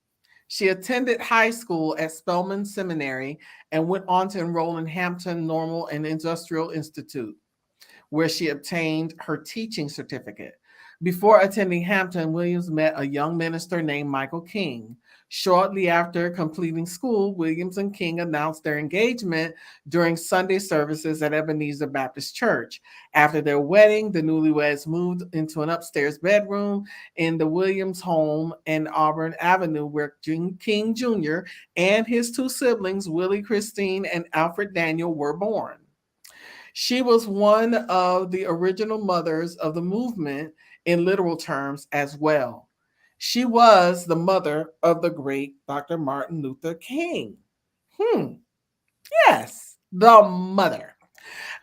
[SPEAKER 1] She attended high school at Spelman Seminary and went on to enroll in Hampton Normal and Industrial Institute, where she obtained her teaching certificate. Before attending Hampton, Williams met a young minister named Michael King. Shortly after completing school, Williams and King announced their engagement during Sunday services at Ebenezer Baptist Church. After their wedding, the newlyweds moved into an upstairs bedroom in the Williams home in Auburn Avenue, where King Jr. and his two siblings, Willie Christine and Alfred Daniel, were born. She was one of the original mothers of the movement in literal terms as well. She was the mother of the great Dr. Martin Luther King. Yes, the mother.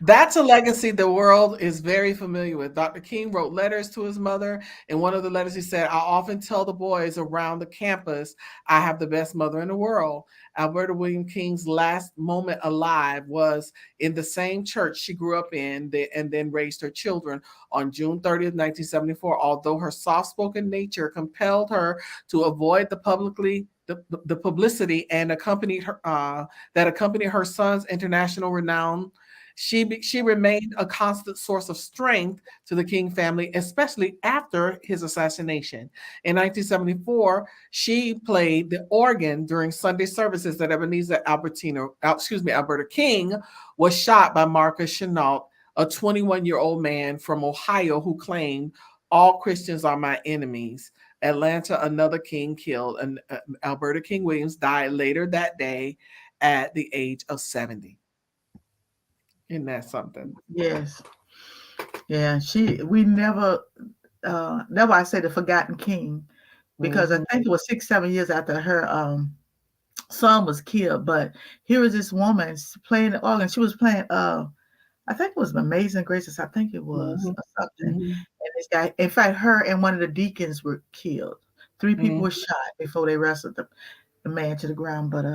[SPEAKER 1] That's a legacy the world is very familiar with. Dr. King wrote letters to his mother. In one of the letters, he said, I often tell the boys around the campus, I have the best mother in the world. Alberta William King's last moment alive was in the same church she grew up in and then raised her children on June 30th, 1974. Although her soft-spoken nature compelled her to avoid the publicity and accompanied her son's international renown, she remained a constant source of strength to the King family, especially after his assassination. In 1974, she played the organ during Sunday services at Ebenezer. Alberta King was shot by Marcus Chenault, a 21-year-old man from Ohio who claimed, all Christians are my enemies. Atlanta, another king killed. And Alberta King Williams died later that day at the age of 70. Isn't that something?
[SPEAKER 2] Yes. Yeah. We never, that's why I say the forgotten king, because I think it was 6, 7 years after her son was killed. But here was this woman playing the organ. She was playing, I think it was Amazing Graces. I think it was, or something. And this guy, in fact, her and one of the deacons were killed. 3 people were shot before they wrestled the man to the ground. But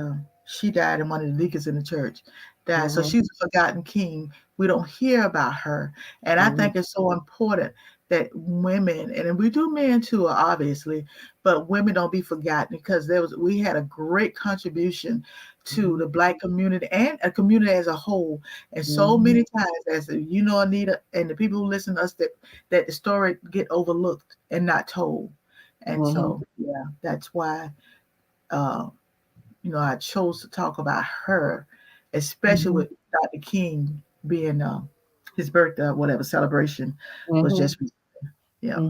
[SPEAKER 2] she died, and one of the deacons in the church died. So she's a forgotten king. We don't hear about her. And I think it's so important that women, and we do men too, obviously, but women don't be forgotten, because we had a great contribution to the Black community and a community as a whole. And so many times, as you know, Anita, and the people who listen to us, that the story get overlooked and not told. And so, yeah, that's why, I chose to talk about her, especially with Dr. King being his birthday, whatever celebration was just recently. Yeah.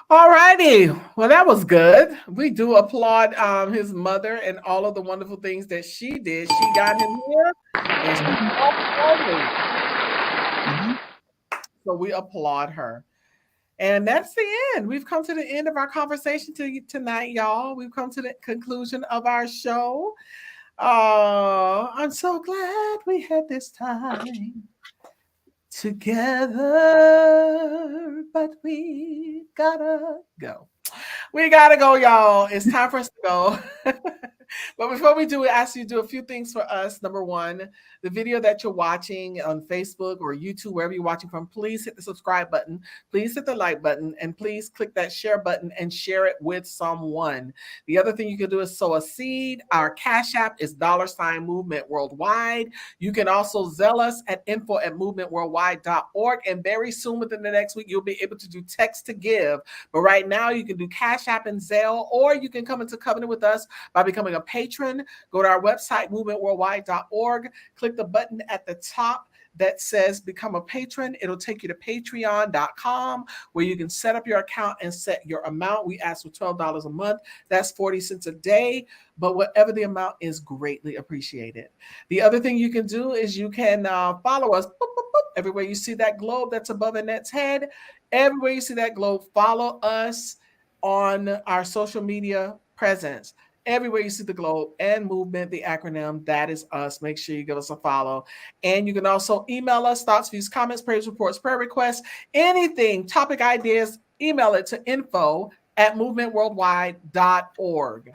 [SPEAKER 1] All righty. Well, that was good. We do applaud his mother and all of the wonderful things that she did. She got him here, and she so we applaud her. And that's the end. We've come to the end of our conversation tonight, y'all. We've come to the conclusion of our show. I'm so glad we had this time together, but we gotta go. We gotta go, y'all. It's time for us to go. But before we do, we ask you to do a few things for us. Number one, the video that you're watching on Facebook or YouTube, wherever you're watching from, please hit the subscribe button. Please hit the like button, and please click that share button and share it with someone. The other thing you can do is sow a seed. Our Cash App is $Movement Worldwide. You can also Zelle us at info@movementworldwide.org. And very soon, within the next week, you'll be able to do text to give. But right now, you can do Cash App and Zelle, or you can come into covenant with us by becoming a patron. Go to our website, movementworldwide.org. Click the button at the top that says become a patron. It'll take you to patreon.com, where you can set up your account and set your amount. We ask for $12 a month. That's 40 cents a day, but whatever the amount is, greatly appreciated. The other thing you can do is you can follow us. Boop, boop, boop. Everywhere you see that globe that's above Annette's head, everywhere you see that globe, follow us on our social media presence. Everywhere you see the globe and movement, the acronym, that is us. Make sure you give us a follow. And you can also email us thoughts, views, comments, praise reports, prayer requests, anything, topic ideas, email it to info@movementworldwide.org.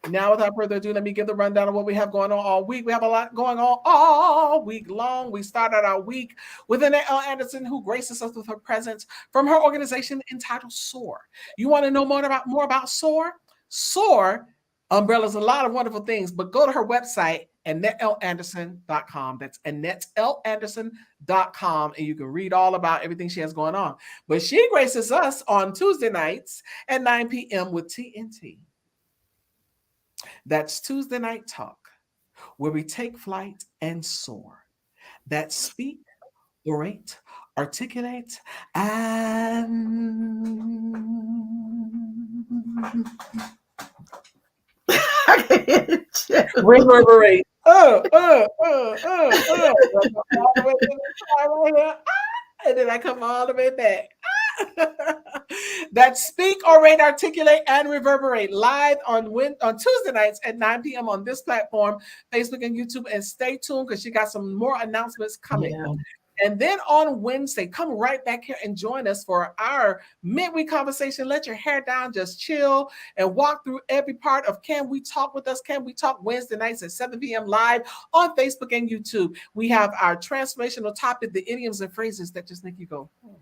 [SPEAKER 1] Now, without further ado, let me give the rundown of what we have going on all week. We have a lot going on all week long. We started our week with Annette L. Anderson, who graces us with her presence from her organization entitled SOAR. You want to know more about SOAR? SOAR umbrellas, a lot of wonderful things, but go to her website, AnnetteLAnderson.com. That's AnnetteLAnderson.com, and you can read all about everything she has going on. But she graces us on Tuesday nights at 9 p.m. with TNT. That's Tuesday Night Talk, where we take flight and soar. That's speak, orate, articulate, and reverberate. And then I come all the way back. That speak, orate, articulate, and reverberate live on Tuesday nights at 9 p.m. on this platform, Facebook and YouTube. And stay tuned, because she got some more announcements coming. Yeah. And then on Wednesday, come right back here and join us for our midweek conversation. Let your hair down, just chill, and walk through every part of Can We Talk with Us? Can We Talk Wednesday nights at 7 p.m. live on Facebook and YouTube. We have our transformational topic, the idioms and phrases that just make you go, oh.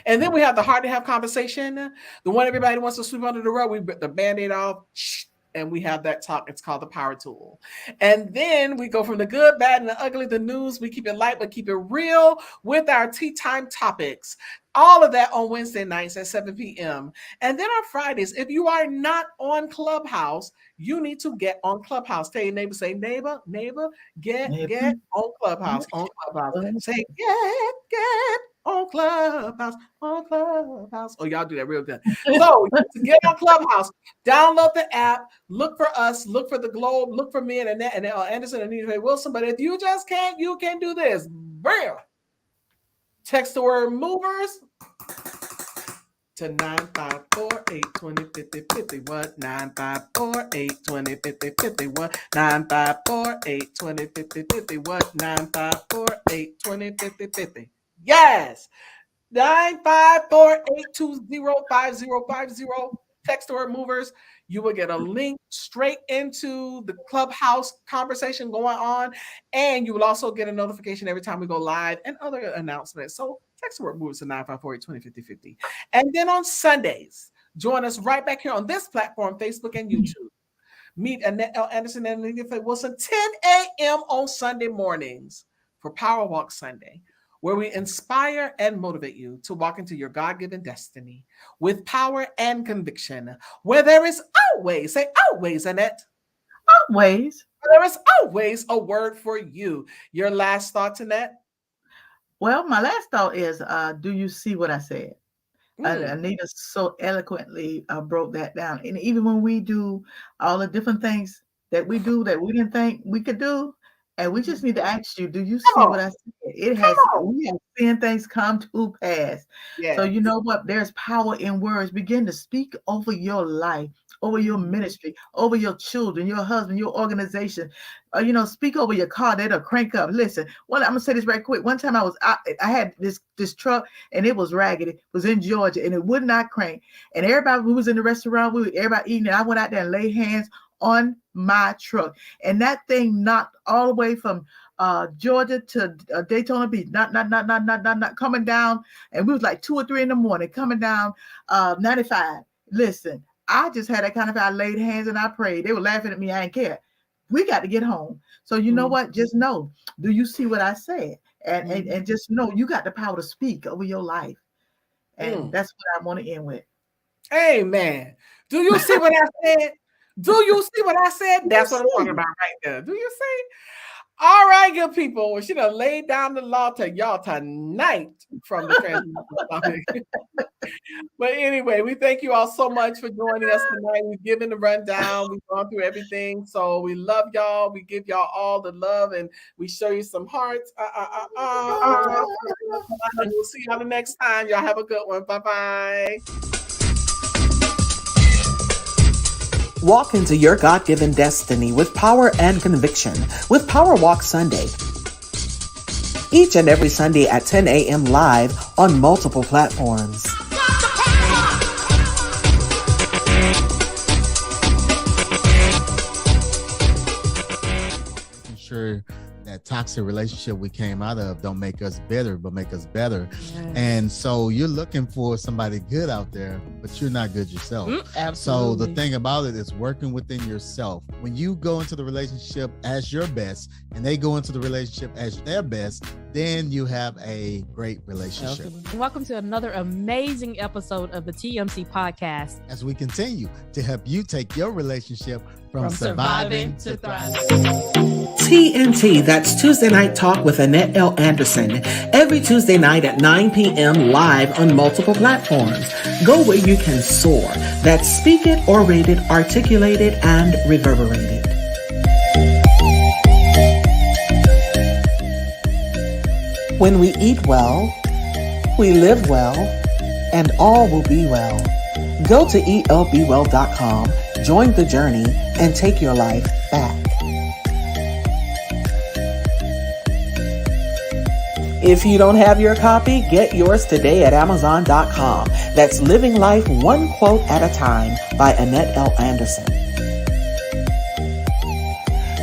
[SPEAKER 1] And then we have the Hard to Have conversation, the one everybody wants to sweep under the rug. We rip the Band-Aid off, and we have that talk. It's called the Power Tool. And then we go from the good, bad, and the ugly, the news. We keep it light, but keep it real with our tea time topics. All of that on Wednesday nights at 7 p.m. And then on Fridays, if you are not on Clubhouse, you need to get on Clubhouse. Tell your neighbor, say, neighbor, get on Clubhouse, on Clubhouse. Say, get on on Clubhouse, on Clubhouse. Oh, y'all do that real good. So to get on Clubhouse, download the app, look for us, look for the Globe, look for me and Annette L. Anderson and Anita Faye Wilson. But if you just can't, you can do this. Bam! Text the word movers to 954-820-5050. What? 954-820-5050. What? 954-820-5050. What? 954-820-5050. Yes. 954-820-5050. Text the word movers. You will get a link straight into the Clubhouse conversation going on. And you will also get a notification every time we go live and other announcements. So text the word movers to 954-820-5050. And then on Sundays, join us right back here on this platform, Facebook and YouTube. Meet Annette L. Anderson and Anita Faye Wilson, 10 a.m. on Sunday mornings for Power Walk Sunday, where we inspire and motivate you to walk into your God-given destiny with power and conviction, where there is always, say always, Annette.
[SPEAKER 2] Always.
[SPEAKER 1] There is always a word for you. Your last thoughts, Annette?
[SPEAKER 2] Well, my last thought is, do you see what I said? Anita so eloquently broke that down. And even when we do all the different things that we do that we didn't think we could do, and we just need to ask you, do you see what I said? We have seen things come to pass. Yes. So you know what? There's power in words. Begin to speak over your life, over your ministry, over your children, your husband, your organization. Speak over your car. That'll crank up. Listen, I'm gonna say this right quick. One time I had this truck and it was ragged. It was in Georgia and it would not crank. And everybody who was in the restaurant, everybody eating. And I went out there and laid hands on my truck, and that thing knocked all the way from Georgia to Daytona Beach, not coming down. And we was like 2 or 3 in the morning coming down 95. Listen, I just had that kind of, I laid hands and I prayed. They were laughing at me. I didn't care. We got to get home. So you know what? Just know, do you see what I said? And just know you got the power to speak over your life. And that's what I want to end with.
[SPEAKER 1] Amen. Do you see what I said? Do you see what I said? That's what I'm talking about right there. Do you see? All right, good people. We should have laid down the law to y'all tonight from the Transformational Topic. But anyway, we thank you all so much for joining us tonight. We've given the rundown. We've gone through everything. So we love y'all. We give y'all all the love and we show you some hearts. We'll see y'all the next time. Y'all have a good one. Bye-bye.
[SPEAKER 4] Walk into your God-given destiny with power and conviction with Power Walk Sunday. Each and every Sunday at 10 a.m. live on multiple platforms.
[SPEAKER 5] Making sure that toxic relationship we came out of don't make us bitter, but make us better. And so you're looking for somebody good out there, but you're not good yourself. So the thing about it is working within yourself. When you go into the relationship as your best and they go into the relationship as their best, then you have a great relationship.
[SPEAKER 6] Welcome to another amazing episode of the TMC podcast.
[SPEAKER 5] As we continue to help you take your relationship from surviving to thriving.
[SPEAKER 4] TNT, that's Tuesday Night Talk with Annette L. Anderson. Every Tuesday night at 9 p.m. live on multiple platforms. Go where you can soar. That's speak it, orated, articulated, and reverberated. When we eat well, we live well, and all will be well. Go to elbwell.com, join the journey, and take your life back. If you don't have your copy, get yours today at Amazon.com. That's Living Life One Quote at a Time by Annette L. Anderson.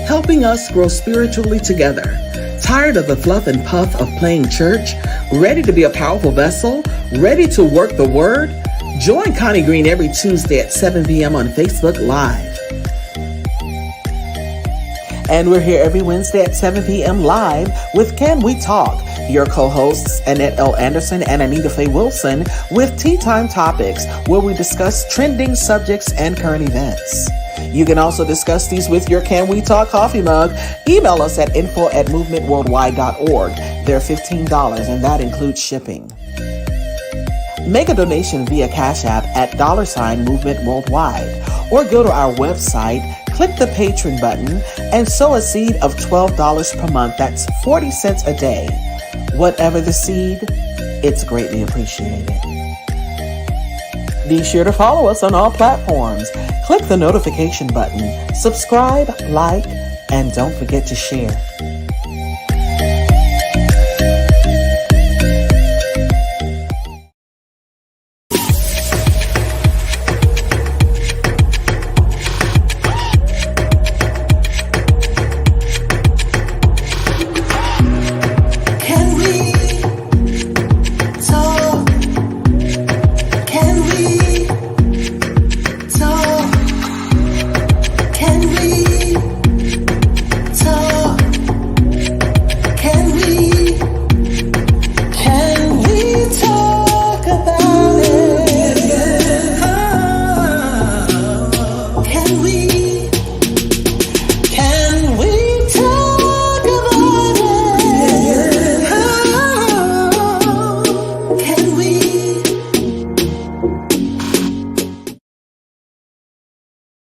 [SPEAKER 4] Helping us grow spiritually together. Tired of the fluff and puff of playing church? Ready to be a powerful vessel? Ready to work the word? Join Connie Green every Tuesday at 7 p.m. on Facebook Live. And we're here every Wednesday at 7 p.m. live with Can We Talk? Your co-hosts, Annette L. Anderson and Anita Faye Wilson, with Tea Time Topics, where we discuss trending subjects and current events. You can also discuss these with your Can We Talk coffee mug. Email us at info@movementworldwide.org. They're $15 and that includes shipping. Make a donation via Cash App at $Movement Worldwide, or go to our website, click the Patron button, and sow a seed of $12 per month. That's 40 cents a day. Whatever the seed, it's greatly appreciated. Be sure to follow us on all platforms. Click the notification button, subscribe, like, and don't forget to share.